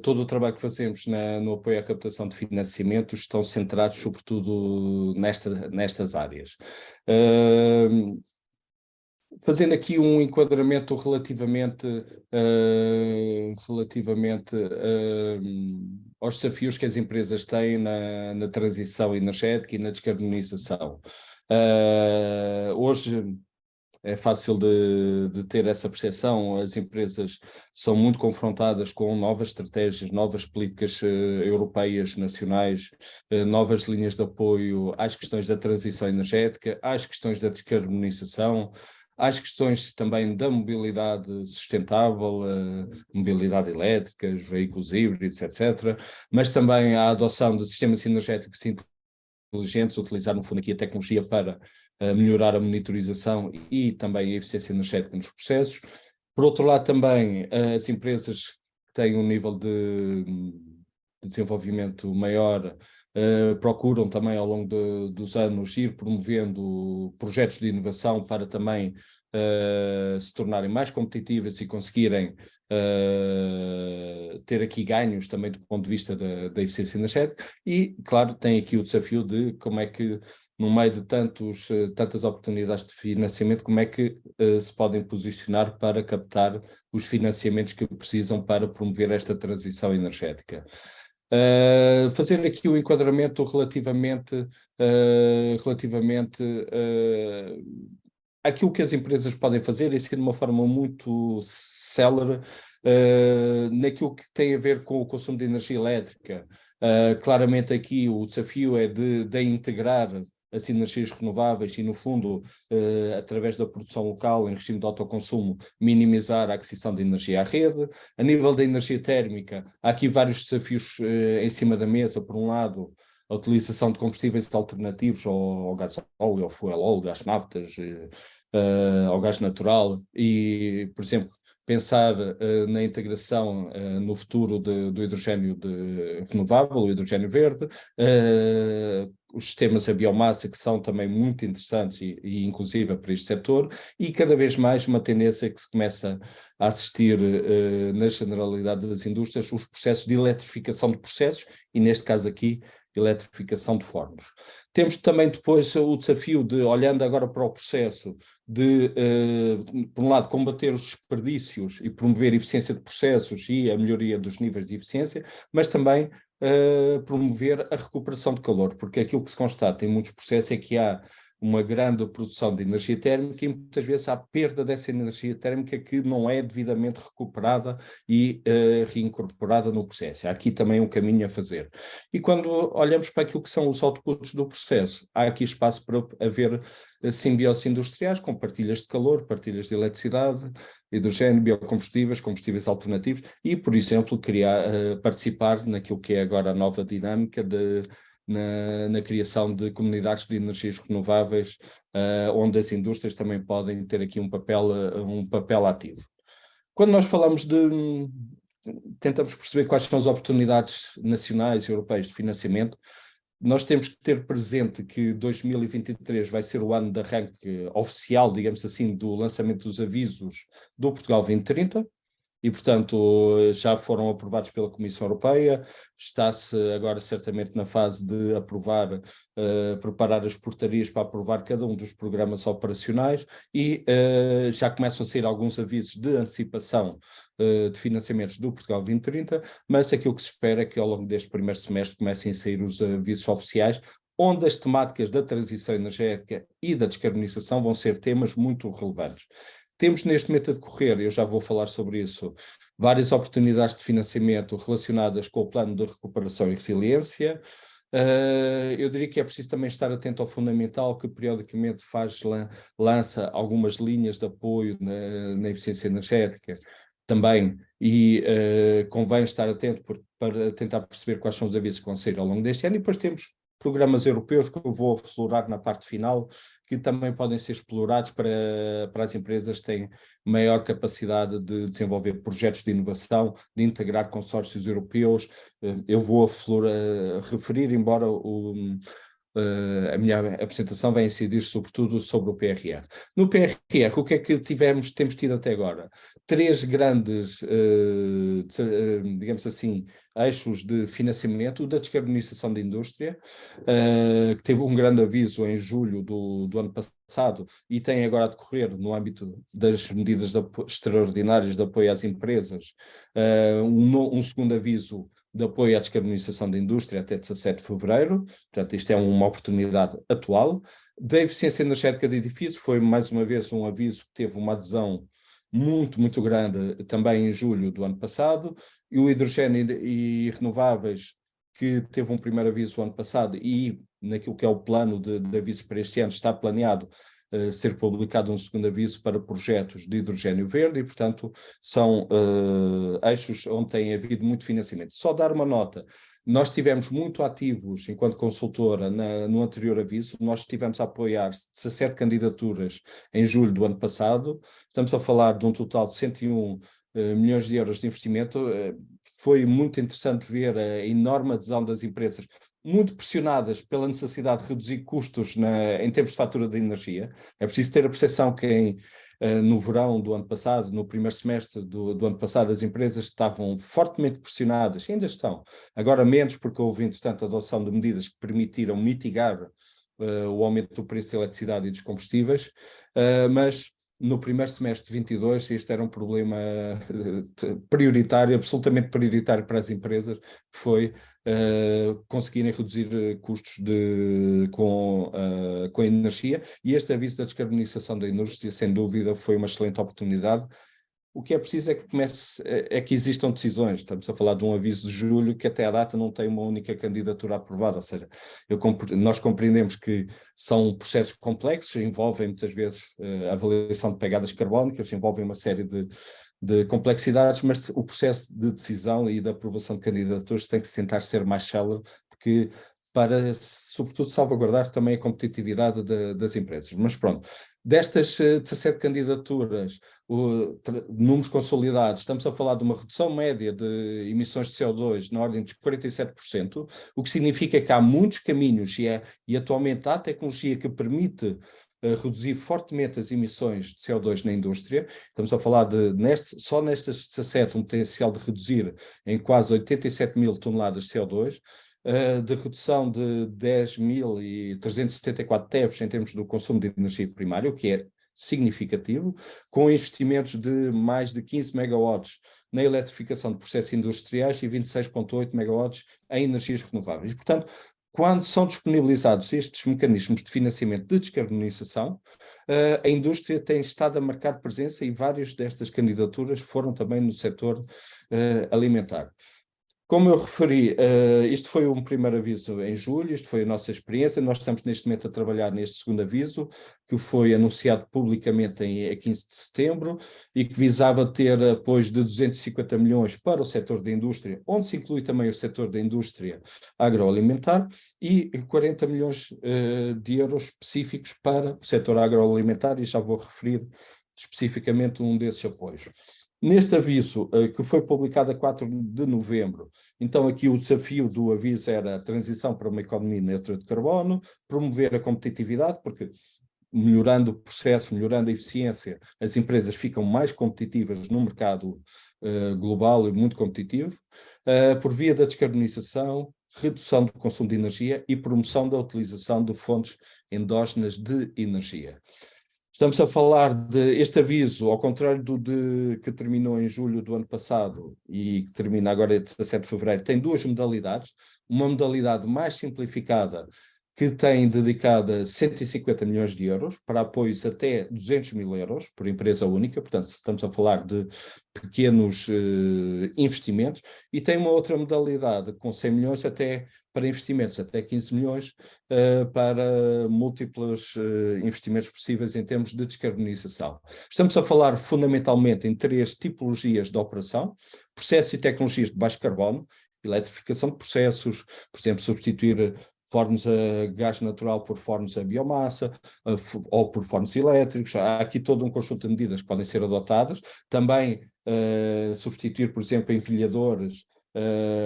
todo o trabalho que fazemos no apoio à captação de financiamentos estão centrados sobretudo nestas áreas. Fazendo aqui um enquadramento relativamente aos desafios que as empresas têm na transição energética e na descarbonização. Hoje é fácil de ter essa percepção. As empresas são muito confrontadas com novas estratégias, novas políticas europeias, nacionais, novas linhas de apoio às questões da transição energética, às questões da descarbonização, às questões também da mobilidade sustentável, mobilidade elétrica, veículos híbridos, etc., mas também a adoção de sistemas energéticos inteligentes, utilizar no fundo aqui a tecnologia para melhorar a monitorização e também a eficiência energética nos processos. Por outro lado, também as empresas que têm um nível de desenvolvimento maior procuram também ao longo dos anos ir promovendo projetos de inovação para também se tornarem mais competitivas e conseguirem ter aqui ganhos também do ponto de vista da eficiência energética e, claro, tem aqui o desafio de como é que, no meio de tantas oportunidades de financiamento, como é que se podem posicionar para captar os financiamentos que precisam para promover esta transição energética. Fazer aqui o enquadramento relativamente àquilo que as empresas podem fazer, e assim de uma forma muito célere, naquilo que tem a ver com o consumo de energia elétrica. Claramente aqui o desafio é de integrar as energias renováveis e, no fundo, através da produção local, em regime de autoconsumo, minimizar a aquisição de energia à rede. A nível da energia térmica, há aqui vários desafios em cima da mesa. Por um lado, a utilização de combustíveis alternativos ao gás óleo, ao fuel óleo, gás naftas, ao gás natural e, por exemplo, pensar na integração no futuro do hidrogênio renovável, o hidrogênio verde, os sistemas a biomassa que são também muito interessantes e inclusive para este setor, e cada vez mais uma tendência que se começa a assistir na generalidade das indústrias, os processos de eletrificação de processos, e neste caso aqui, eletrificação de fornos. Temos também depois o desafio de, olhando agora para o processo, de, por um lado, combater os desperdícios e promover a eficiência de processos e a melhoria dos níveis de eficiência, mas também promover a recuperação de calor, porque aquilo que se constata em muitos processos é que há uma grande produção de energia térmica e muitas vezes há perda dessa energia térmica que não é devidamente recuperada e reincorporada no processo. Há aqui também um caminho a fazer. E quando olhamos para aquilo que são os outputs do processo, há aqui espaço para haver simbioses industriais com partilhas de calor, partilhas de eletricidade, hidrogênio, biocombustíveis, combustíveis alternativos e, por exemplo, participar naquilo que é agora a nova dinâmica na criação de comunidades de energias renováveis, onde as indústrias também podem ter aqui um papel ativo. Quando nós falamos tentamos perceber quais são as oportunidades nacionais e europeias de financiamento, nós temos que ter presente que 2023 vai ser o ano de arranque oficial, digamos assim, do lançamento dos avisos do Portugal 2030, e, portanto, já foram aprovados pela Comissão Europeia, está-se agora certamente na fase de preparar as portarias para aprovar cada um dos programas operacionais e já começam a sair alguns avisos de antecipação de financiamentos do Portugal 2030, mas aquilo que se espera é que ao longo deste primeiro semestre comecem a sair os avisos oficiais, onde as temáticas da transição energética e da descarbonização vão ser temas muito relevantes. Temos neste momento a decorrer, eu já vou falar sobre isso, várias oportunidades de financiamento relacionadas com o plano de recuperação e resiliência. Eu diria que é preciso também estar atento ao fundamental que periodicamente lança algumas linhas de apoio na eficiência energética também, e convém estar atento para tentar perceber quais são os avisos que vão sair ao longo deste ano. E depois temos programas europeus que eu vou aflorar na parte final, que também podem ser explorados para as empresas que têm maior capacidade de desenvolver projetos de inovação, de integrar consórcios europeus. Eu vou referir, embora a minha apresentação vai incidir sobretudo sobre o PRR. No PRR, o que é que temos tido até agora? 3 grandes, digamos assim, eixos de financiamento: da descarbonização da indústria, que teve um grande aviso em julho do ano passado e tem agora a decorrer no âmbito das medidas extraordinárias de apoio às empresas, um segundo aviso de apoio à descarbonização da indústria até 17 de fevereiro, portanto isto é uma oportunidade atual. Da eficiência energética de edifícios foi mais uma vez um aviso que teve uma adesão muito, muito grande também em julho do ano passado, e o hidrogênio e renováveis, que teve um primeiro aviso no ano passado e naquilo que é o plano de aviso para este ano está planeado ser publicado um segundo aviso para projetos de hidrogênio verde e, portanto, são eixos onde tem havido muito financiamento. Só dar uma nota: nós estivemos muito ativos enquanto consultora no anterior aviso, nós estivemos a apoiar 17 candidaturas em julho do ano passado, estamos a falar de um total de 101 milhões de euros de investimento. Foi muito interessante ver a enorme adesão das empresas, muito pressionadas pela necessidade de reduzir custos em termos de fatura de energia. É preciso ter a percepção que no verão do ano passado, no primeiro semestre do ano passado, as empresas estavam fortemente pressionadas, ainda estão, agora menos porque houve, entretanto, a adoção de medidas que permitiram mitigar o aumento do preço da eletricidade e dos combustíveis, mas no primeiro semestre de 22 este era um problema prioritário, absolutamente prioritário para as empresas, que foi conseguirem reduzir custos com a energia, e este aviso da descarbonização da indústria, sem dúvida, foi uma excelente oportunidade. O que é preciso é que existam decisões. Estamos a falar de um aviso de julho que até à data não tem uma única candidatura aprovada, ou seja, nós compreendemos que são processos complexos, envolvem muitas vezes a avaliação de pegadas carbónicas, envolvem uma série de complexidades, mas o processo de decisão e de aprovação de candidaturas tem que se tentar ser mais célere, porque para, sobretudo, salvaguardar também a competitividade das empresas. Mas pronto, destas 17 candidaturas, números consolidados, estamos a falar de uma redução média de emissões de CO2 na ordem dos 47%, o que significa que há muitos caminhos e atualmente há tecnologia que permite reduzir fortemente as emissões de CO2 na indústria. Estamos a falar só nestas 17, um potencial de reduzir em quase 87 mil toneladas de CO2, de redução de 10.374 TEVs em termos do consumo de energia primária, o que é significativo, com investimentos de mais de 15 megawatts na eletrificação de processos industriais e 26,8 megawatts em energias renováveis. E, portanto, quando são disponibilizados estes mecanismos de financiamento de descarbonização, a indústria tem estado a marcar presença e várias destas candidaturas foram também no setor alimentar. Como eu referi, isto foi um primeiro aviso em julho, isto foi a nossa experiência, nós estamos neste momento a trabalhar neste segundo aviso, que foi anunciado publicamente a 15 de setembro e que visava ter apoio de 250 milhões para o setor da indústria, onde se inclui também o setor da indústria agroalimentar, e 40 milhões de euros específicos para o setor agroalimentar, e já vou referir especificamente um desses apoios. Neste aviso, que foi publicado a 4 de novembro, então aqui o desafio do aviso era a transição para uma economia neutra de carbono, promover a competitividade, porque melhorando o processo, melhorando a eficiência, as empresas ficam mais competitivas no mercado global e muito competitivo, por via da descarbonização, redução do consumo de energia e promoção da utilização de fontes endógenas de energia. Estamos a falar este aviso, ao contrário que terminou em julho do ano passado e que termina agora em 17 de fevereiro, tem duas modalidades. Uma modalidade mais simplificada, que tem dedicada 150 milhões de euros para apoios até 200 mil euros por empresa única, portanto estamos a falar de pequenos investimentos, e tem uma outra modalidade com 100 milhões para investimentos até 15 milhões para múltiplos investimentos possíveis em termos de descarbonização. Estamos a falar fundamentalmente em três tipologias de operação: processos e tecnologias de baixo carbono, eletrificação de processos, por exemplo, substituir fornos a gás natural por fornos a biomassa, ou por fornos elétricos. Há aqui todo um conjunto de medidas que podem ser adotadas. Também substituir, por exemplo, empilhadores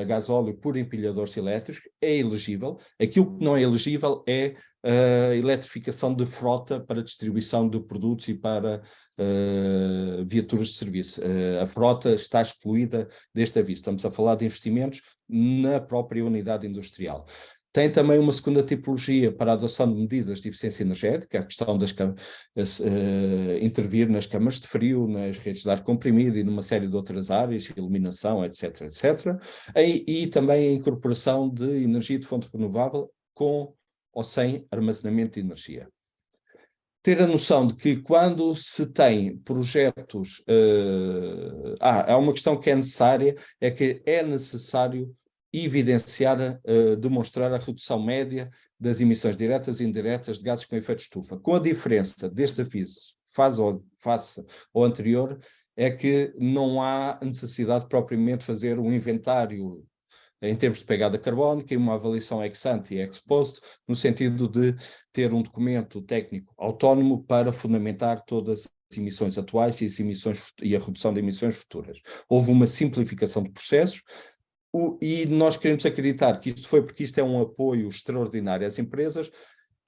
gasóleo por empilhadores elétricos é elegível. Aquilo que não é elegível é a eletrificação de frota para distribuição de produtos e para viaturas de serviço. A frota está excluída deste aviso. Estamos a falar de investimentos na própria unidade industrial. Tem também uma segunda tipologia para a adoção de medidas de eficiência energética, a questão de intervir nas câmaras de frio, nas redes de ar comprimido e numa série de outras áreas, iluminação, etc., etc. E também a incorporação de energia de fonte renovável com ou sem armazenamento de energia. Ter a noção de que quando se tem projetos... há uma questão que é necessária, é que é necessário evidenciar, demonstrar a redução média das emissões diretas e indiretas de gases com efeito de estufa. Com a diferença deste aviso face ao anterior, é que não há necessidade propriamente de fazer um inventário em termos de pegada carbónica e uma avaliação ex ante e ex post, no sentido de ter um documento técnico autónomo para fundamentar todas as emissões atuais e a redução de emissões futuras. Houve uma simplificação de processos. E nós queremos acreditar que isto foi porque isto é um apoio extraordinário às empresas.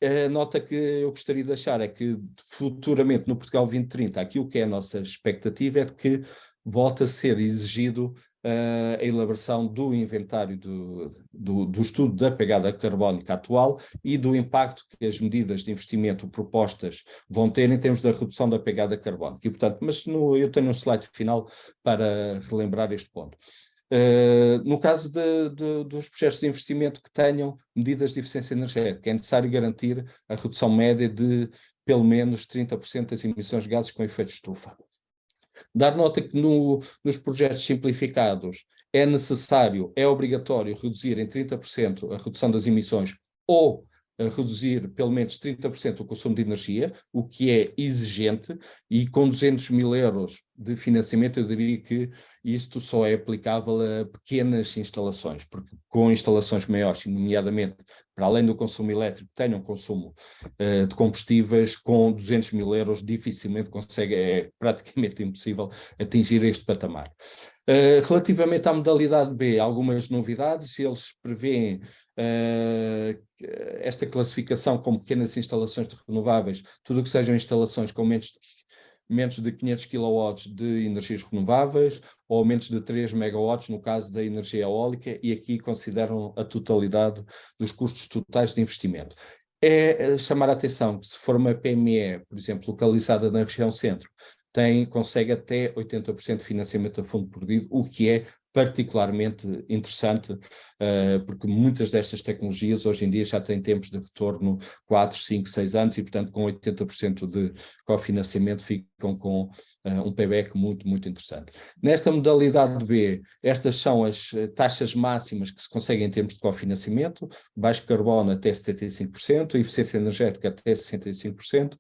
A nota que eu gostaria de deixar é que futuramente no Portugal 2030, aquilo que é a nossa expectativa é de que volte a ser exigido a elaboração do inventário do estudo da pegada carbónica atual e do impacto que as medidas de investimento propostas vão ter em termos da redução da pegada carbónica. E, portanto, eu tenho um slide final para relembrar este ponto. No caso dos projetos de investimento que tenham medidas de eficiência energética, é necessário garantir a redução média de pelo menos 30% das emissões de gases com efeito de estufa. Dar nota que nos projetos simplificados é necessário, é obrigatório reduzir em 30% a redução das emissões ou reduzir pelo menos 30% o consumo de energia, o que é exigente, e com 200 mil euros de financiamento eu diria que isto só é aplicável a pequenas instalações, porque com instalações maiores, nomeadamente para além do consumo elétrico, tenham consumo de combustíveis, com 200 mil euros dificilmente consegue, é praticamente impossível atingir este patamar. Relativamente à modalidade B, algumas novidades, eles prevêem esta classificação como pequenas instalações de renováveis, tudo o que sejam instalações com menos de 500 kW de energias renováveis, ou menos de 3 megawatts no caso da energia eólica, e aqui consideram a totalidade dos custos totais de investimento. É chamar a atenção que se for uma PME, por exemplo, localizada na região centro, consegue até 80% de financiamento a fundo perdido, o que é particularmente interessante, porque muitas destas tecnologias hoje em dia já têm tempos de retorno 4, 5, 6 anos e, portanto, com 80% de cofinanciamento ficam com um payback muito, muito interessante. Nesta modalidade B, estas são as taxas máximas que se conseguem em termos de cofinanciamento: baixo carbono até 75%, eficiência energética até 65%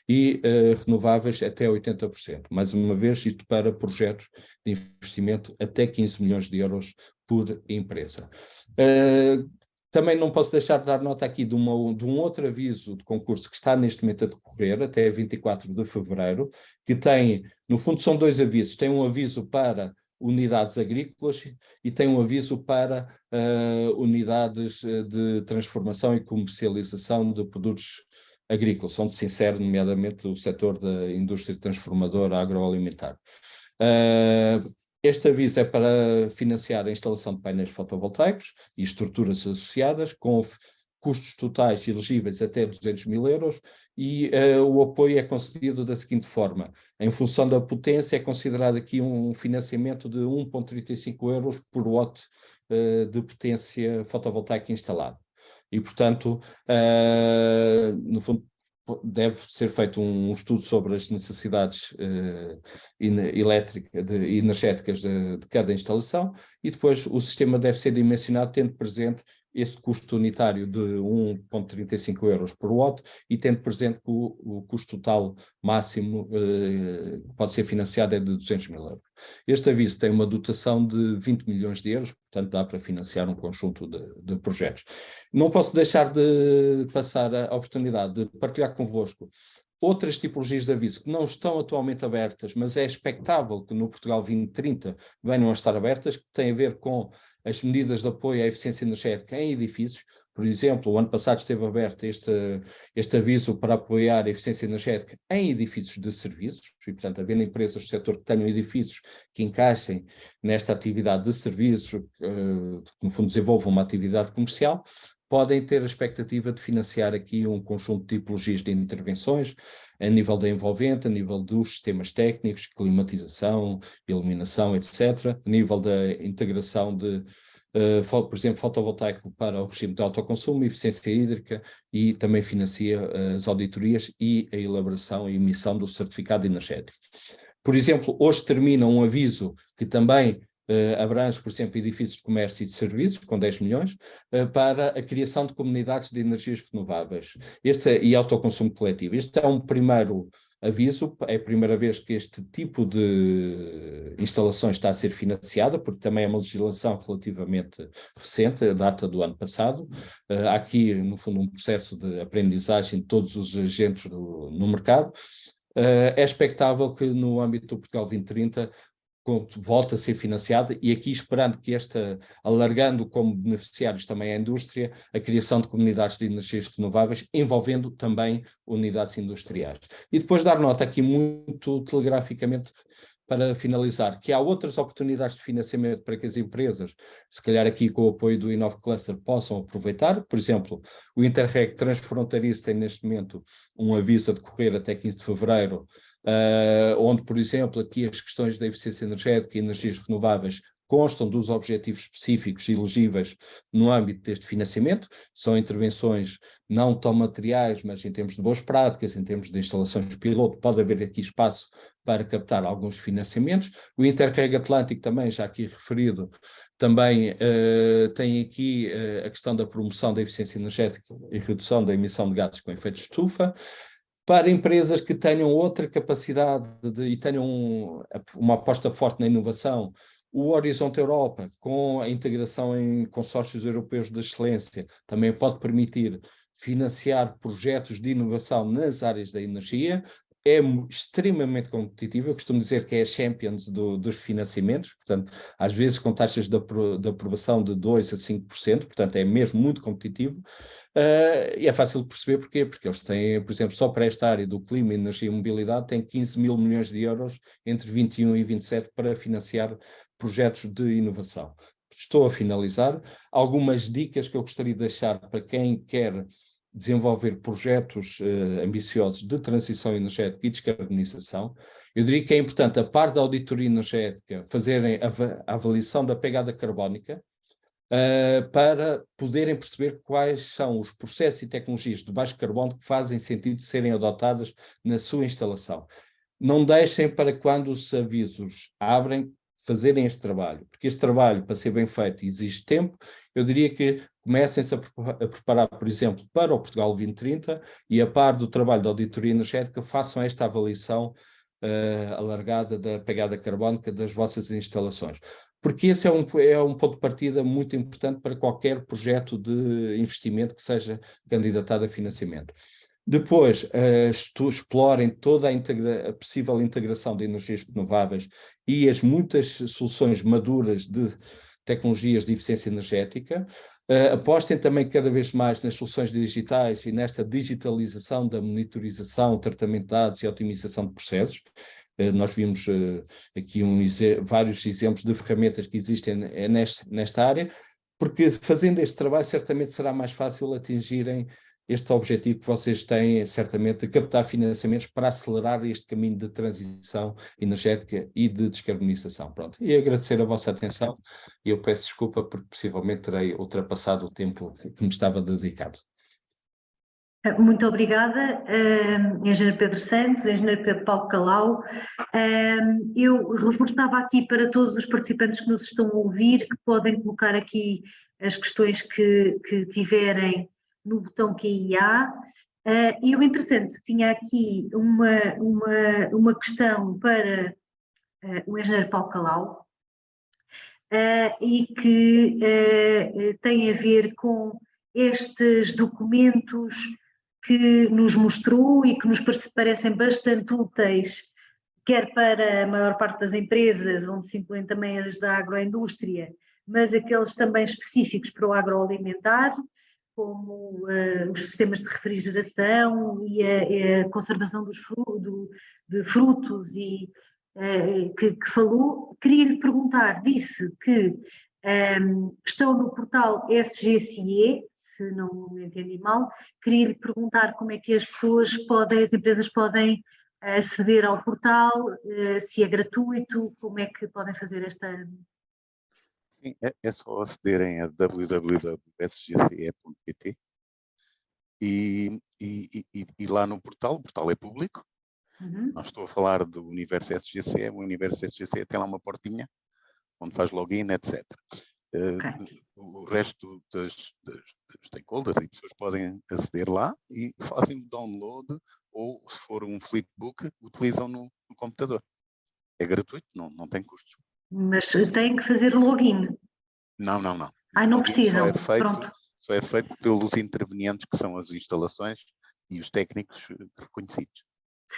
e renováveis até 80%. Mais uma vez, isto para projetos de investimento até 15 milhões de euros por empresa. Também não posso deixar de dar nota aqui de um outro aviso de concurso que está neste momento a decorrer, até 24 de fevereiro, que tem, no fundo são dois avisos, tem um aviso para unidades agrícolas e tem um aviso para unidades de transformação e comercialização de produtos agrícolas, onde se insere nomeadamente o setor da indústria transformadora agroalimentar. Este aviso é para financiar a instalação de painéis fotovoltaicos e estruturas associadas, com custos totais elegíveis até 200 mil euros, e o apoio é concedido da seguinte forma: em função da potência, é considerado aqui um financiamento de 1,35 euros por watt de potência fotovoltaica instalada. E, portanto, no fundo, deve ser feito um estudo sobre as necessidades energéticas de cada instalação, e depois o sistema deve ser dimensionado tendo presente esse custo unitário de 1,35 euros por watt e tendo presente que o custo total máximo que pode ser financiado é de 200 mil euros. Este aviso tem uma dotação de 20 milhões de euros, portanto dá para financiar um conjunto de projetos. Não posso deixar de passar a oportunidade de partilhar convosco outras tipologias de aviso que não estão atualmente abertas, mas é expectável que no Portugal 2030 venham a estar abertas, que têm a ver com as medidas de apoio à eficiência energética em edifícios. Por exemplo, o ano passado esteve aberto este aviso para apoiar a eficiência energética em edifícios de serviços, e, portanto, havendo empresas do setor que tenham edifícios que encaixem nesta atividade de serviços, que no fundo desenvolvam uma atividade comercial, podem ter a expectativa de financiar aqui um conjunto de tipologias de intervenções a nível da envolvente, a nível dos sistemas técnicos, climatização, iluminação, etc., a nível da integração de, por exemplo, fotovoltaico para o regime de autoconsumo, eficiência hídrica, e também financia as auditorias e a elaboração e emissão do certificado energético. Por exemplo, hoje termina um aviso que também abrange, por exemplo, edifícios de comércio e de serviços, com 10 milhões, para a criação de comunidades de energias renováveis e autoconsumo coletivo. Este é um primeiro aviso, é a primeira vez que este tipo de instalações está a ser financiada, porque também é uma legislação relativamente recente, a data do ano passado. Há aqui, no fundo, um processo de aprendizagem de todos os agentes no mercado. É expectável que no âmbito do Portugal 2030 volta a ser financiada, e aqui esperando que alargando como beneficiários também a indústria, a criação de comunidades de energias renováveis, envolvendo também unidades industriais. E depois dar nota aqui muito telegraficamente, para finalizar, que há outras oportunidades de financiamento para que as empresas, se calhar aqui com o apoio do Inove Cluster, possam aproveitar. Por exemplo, o Interreg transfronteiriço tem neste momento um aviso a decorrer até 15 de fevereiro, onde, por exemplo, aqui as questões da eficiência energética e energias renováveis constam dos objetivos específicos elegíveis no âmbito deste financiamento. São intervenções não tão materiais, mas em termos de boas práticas, em termos de instalações piloto, pode haver aqui espaço para captar alguns financiamentos. O Interreg Atlântico também, já aqui referido, também tem aqui a questão da promoção da eficiência energética e redução da emissão de gases com efeito de estufa. Para empresas que tenham outra capacidade e tenham uma aposta forte na inovação, o Horizonte Europa, com a integração em consórcios europeus de excelência, também pode permitir financiar projetos de inovação nas áreas da energia. É extremamente competitivo, eu costumo dizer que é a Champions dos financiamentos, portanto, às vezes com taxas de aprovação de 2% a 5%, portanto é mesmo muito competitivo, e é fácil de perceber porquê, porque eles têm, por exemplo, só para esta área do clima, energia e mobilidade, têm 15 mil milhões de euros entre 21 e 27 para financiar projetos de inovação. Estou a finalizar. Algumas dicas que eu gostaria de deixar para quem quer desenvolver projetos ambiciosos de transição energética e descarbonização. Eu diria que é importante, a par da auditoria energética, fazerem a avaliação da pegada carbónica, para poderem perceber quais são os processos e tecnologias de baixo carbono que fazem sentido de serem adotadas na sua instalação. Não deixem para quando os avisos abrem, fazerem este trabalho, porque este trabalho, para ser bem feito, exige tempo. Eu diria que comecem-se a preparar, por exemplo, para o Portugal 2030 e, a par do trabalho da auditoria energética, façam esta avaliação alargada da pegada carbónica das vossas instalações. Porque esse é um ponto de partida muito importante para qualquer projeto de investimento que seja candidatado a financiamento. Depois, explorem toda a possível integração de energias renováveis e as muitas soluções maduras de tecnologias de eficiência energética. Apostem também cada vez mais nas soluções digitais e nesta digitalização da monitorização, tratamento de dados e otimização de processos. Nós vimos aqui vários exemplos de ferramentas que existem nesta área, porque fazendo este trabalho certamente será mais fácil atingirem este objetivo que vocês têm, certamente, de captar financiamentos para acelerar este caminho de transição energética e de descarbonização. Pronto. E agradecer a vossa atenção, e eu peço desculpa porque possivelmente terei ultrapassado o tempo que me estava dedicado.
Muito obrigada, engenheiro Pedro Santos, engenheiro Pedro Paulo Calau. Eu reforçava aqui para todos os participantes que nos estão a ouvir, que podem colocar aqui as questões que tiverem no botão QIA. Eu, entretanto, tinha aqui uma questão para o engenheiro Paulo Calau, e que tem a ver com estes documentos que nos mostrou e que nos parecem bastante úteis, quer para a maior parte das empresas, onde se incluem também as da agroindústria, mas aqueles também específicos para o agroalimentar, como os sistemas de refrigeração e a conservação de frutos e que falou. Queria lhe perguntar, disse que estão no portal SGCE, se não entendi mal. Queria lhe perguntar como é que as empresas podem aceder ao portal, se é gratuito, como é que podem fazer esta...
Sim, é só acederem a www.sgce.pt e lá no portal, o portal é público. Não estou a falar do universo SGCE, o universo SGCE tem lá uma portinha onde faz login, etc. O resto dos stakeholders e pessoas podem aceder lá e fazem o download, ou se for um flipbook, utilizam no computador. É gratuito, não tem custos.
Mas tem que fazer login?
Não.
Não precisam,
só é feito pelos intervenientes, que são as instalações e os técnicos reconhecidos.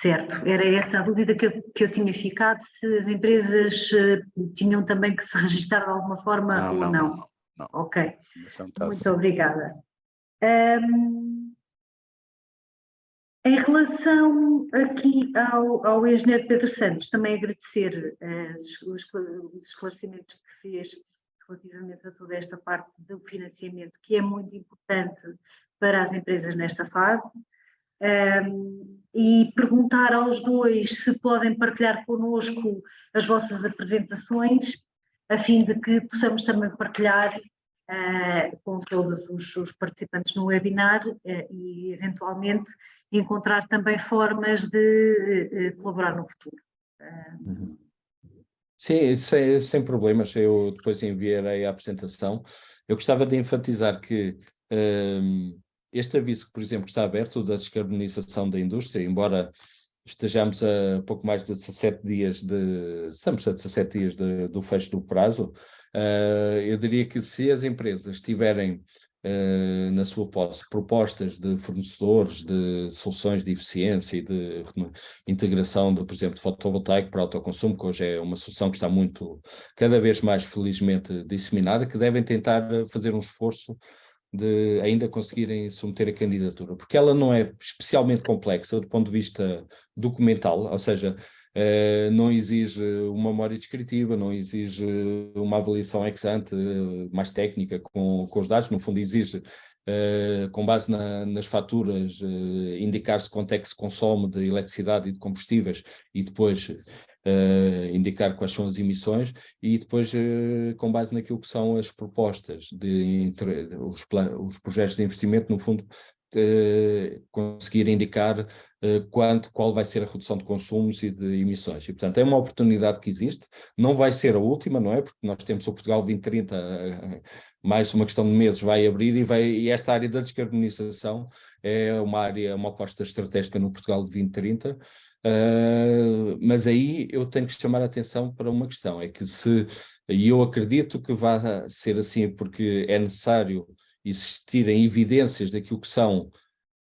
Certo, era essa a dúvida que eu tinha ficado, se as empresas tinham também que se registrar de alguma forma ou não.
Não.
Ok,
A informação está
muito obrigada. Em relação aqui ao engenheiro Pedro Santos, também agradecer os esclarecimentos que fez relativamente a toda esta parte do financiamento, que é muito importante para as empresas nesta fase. E perguntar aos dois se podem partilhar connosco as vossas apresentações, a fim de que possamos também partilhar com todos os participantes no webinar e, eventualmente, encontrar também formas de colaborar no futuro.
Sim, sem problemas, eu depois enviarei a apresentação. Eu gostava de enfatizar que este aviso, por exemplo, está aberto da descarbonização da indústria, embora estejamos a pouco mais de 17 dias estamos a 17 dias do fecho do prazo, eu diria que se as empresas tiverem na sua posse propostas de fornecedores de soluções de eficiência e de integração, por exemplo, de fotovoltaico para autoconsumo, que hoje é uma solução que está cada vez mais felizmente disseminada, que devem tentar fazer um esforço de ainda conseguirem submeter a candidatura, porque ela não é especialmente complexa do ponto de vista documental, ou seja, não exige uma memória descritiva, não exige uma avaliação ex ante mais técnica com os dados, no fundo exige, com base nas faturas, indicar-se quanto é que se consome de eletricidade e de combustíveis e depois indicar quais são as emissões e depois, com base naquilo que são as propostas, os projetos de investimento, no fundo, conseguir indicar qual vai ser a redução de consumos e de emissões. E, portanto, é uma oportunidade que existe, não vai ser a última, não é? Porque nós temos o Portugal 2030, mais uma questão de meses, vai abrir e esta área da descarbonização é uma aposta estratégica no Portugal de 2030, mas aí eu tenho que chamar a atenção para uma questão, é que e eu acredito que vai ser assim porque é necessário existirem evidências daquilo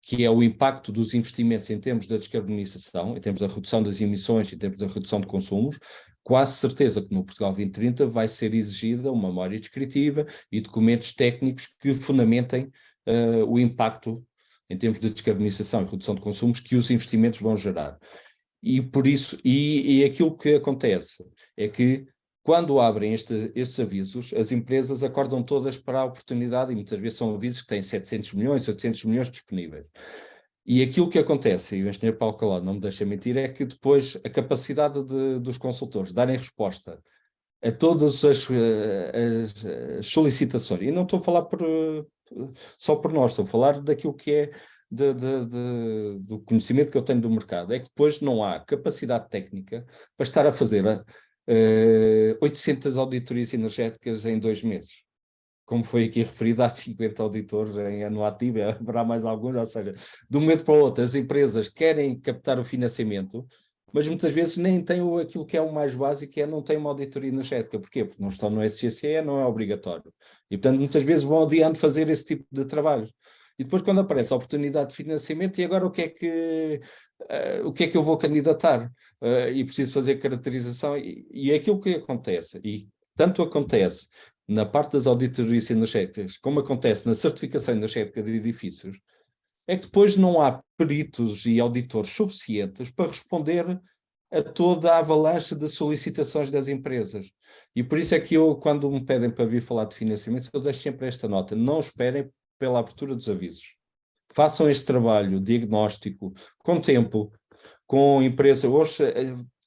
que é o impacto dos investimentos em termos da descarbonização, em termos da redução das emissões, em termos da redução de consumos, quase certeza que no Portugal 2030 vai ser exigida uma memória descritiva e documentos técnicos que fundamentem o impacto em termos de descarbonização e redução de consumos que os investimentos vão gerar. E por isso, e aquilo que acontece é que quando abrem estes avisos, as empresas acordam todas para a oportunidade e muitas vezes são avisos que têm 700 milhões, 800 milhões disponíveis. E aquilo que acontece, e o engenheiro Paulo Calado não me deixa mentir, é que depois a capacidade dos consultores darem resposta a todas as solicitações, e não estou a falar só por nós, estou a falar daquilo que é do conhecimento que eu tenho do mercado, é que depois não há capacidade técnica para estar a fazer 800 auditorias energéticas em 2 meses. Como foi aqui referido, há 50 auditores em ano ativo, haverá mais alguns, ou seja, de um momento para o outro, as empresas querem captar o financiamento, mas muitas vezes nem têm aquilo que é o mais básico, que é não têm uma auditoria energética. Porquê? Porque não estão no SCCE, não é obrigatório. E, portanto, muitas vezes vão adiante fazer esse tipo de trabalho. E depois, quando aparece a oportunidade de financiamento, e agora o que é que eu vou candidatar? E preciso fazer caracterização. E é aquilo que acontece, e tanto acontece na parte das auditorias energéticas, como acontece na certificação energética de edifícios, é que depois não há peritos e auditores suficientes para responder a toda a avalanche de solicitações das empresas. E por isso é que quando me pedem para vir falar de financiamento, eu deixo sempre esta nota: não esperem pela abertura dos avisos. Façam este trabalho diagnóstico com tempo, com empresa. Hoje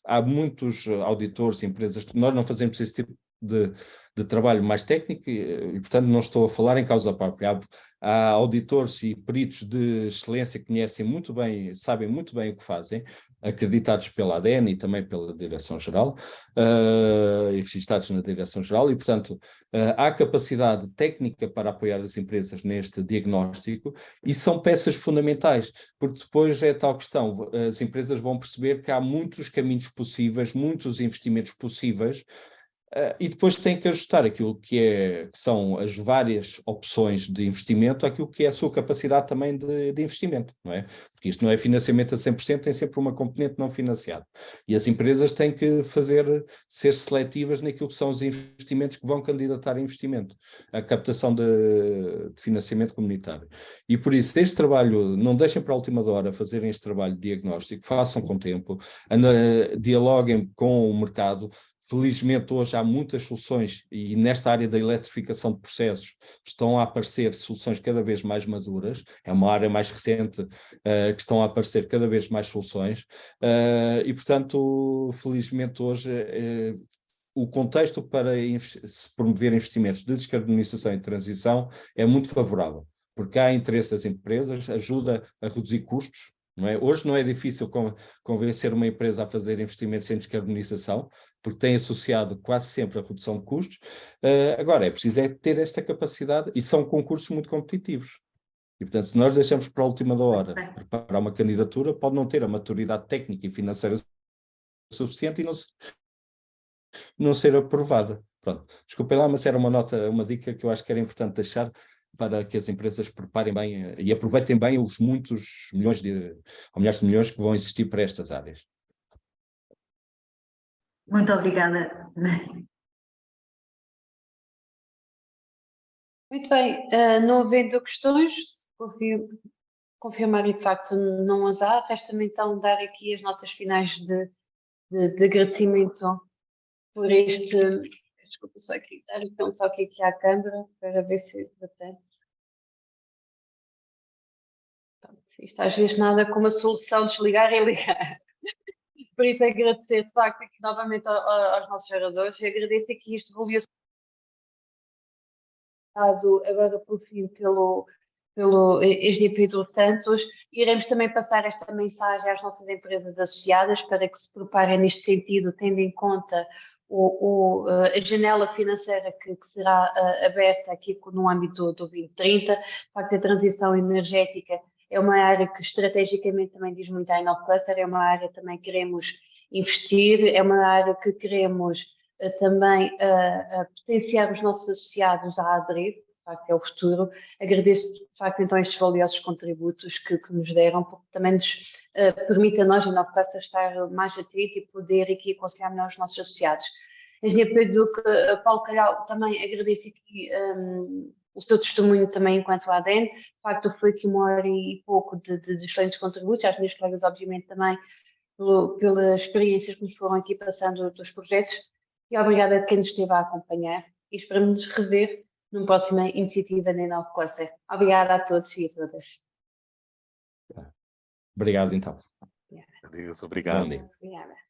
há muitos auditores, empresas, que nós não fazemos esse tipo de trabalho mais técnico e, portanto, não estou a falar em causa própria. Há auditores e peritos de excelência que conhecem muito bem, sabem muito bem o que fazem, acreditados pela ADN e também pela Direção-Geral, e registados na Direção-Geral, e, portanto, há capacidade técnica para apoiar as empresas neste diagnóstico e são peças fundamentais, porque depois é tal questão, as empresas vão perceber que há muitos caminhos possíveis, muitos investimentos possíveis, E depois tem que ajustar aquilo que são as várias opções de investimento àquilo que é a sua capacidade também de investimento, não é? Porque isto não é financiamento a 100%, tem sempre uma componente não financiada. E as empresas têm que ser seletivas naquilo que são os investimentos que vão candidatar a investimento, a captação de financiamento comunitário. E por isso, este trabalho, não deixem para a última hora fazerem este trabalho de diagnóstico, façam com tempo, dialoguem com o mercado. Felizmente hoje há muitas soluções e nesta área da eletrificação de processos estão a aparecer soluções cada vez mais maduras, é uma área mais recente que estão a aparecer cada vez mais soluções e portanto felizmente hoje o contexto para se promover investimentos de descarbonização e transição é muito favorável, porque há interesse das empresas, ajuda a reduzir custos. Não é? Hoje não é difícil convencer uma empresa a fazer investimentos em descarbonização, porque tem associado quase sempre a redução de custos. Agora, é preciso ter esta capacidade e são concursos muito competitivos. E, portanto, se nós deixamos para a última da hora preparar uma candidatura, pode não ter a maturidade técnica e financeira suficiente e não ser aprovada. Pronto. Desculpem lá, mas era uma dica que eu acho que era importante deixar para que as empresas preparem bem e aproveitem bem os muitos milhões ou milhares de milhões que vão existir para estas áreas.
Muito obrigada.
Muito bem, não havendo questões, confirmar de facto não as há, resta-me então dar aqui as notas finais de agradecimento por este. Desculpa só aqui, dar aqui um toque aqui à câmara para ver se é importante. Isto às vezes nada como a solução desligar e ligar. Por isso agradecer de facto aqui novamente aos nossos oradores e agradeço aqui este valioso agora por fim pelo engenheiro Pedro Santos. Iremos também passar esta mensagem às nossas empresas associadas para que se preparem neste sentido, tendo em conta a janela financeira que será aberta aqui no âmbito do 2030. De facto, a transição energética é uma área que estrategicamente também diz muito à InnovCluster, é uma área que também queremos investir, é uma área que queremos também potenciar os nossos associados a aderir, de facto é o futuro. Agradeço de facto então estes valiosos contributos que nos deram, porque também nos permite a nós, a InnovCluster, estar mais atentos e poder aqui aconselhar melhor os nossos associados. Engenheiro Pedro Duque, Paulo Calhau, também agradeço aqui o seu testemunho também enquanto ADN. De facto foi aqui 1 hora e pouco de excelentes contributos, às minhas colegas obviamente também pelas experiências que nos foram aqui passando dos projetos. E obrigada a quem nos esteve a acompanhar e esperamos nos rever numa próxima iniciativa da InnovCluster. Obrigada a todos e a todas.
Obrigado, então.
Adeus, obrigado.
Obrigada.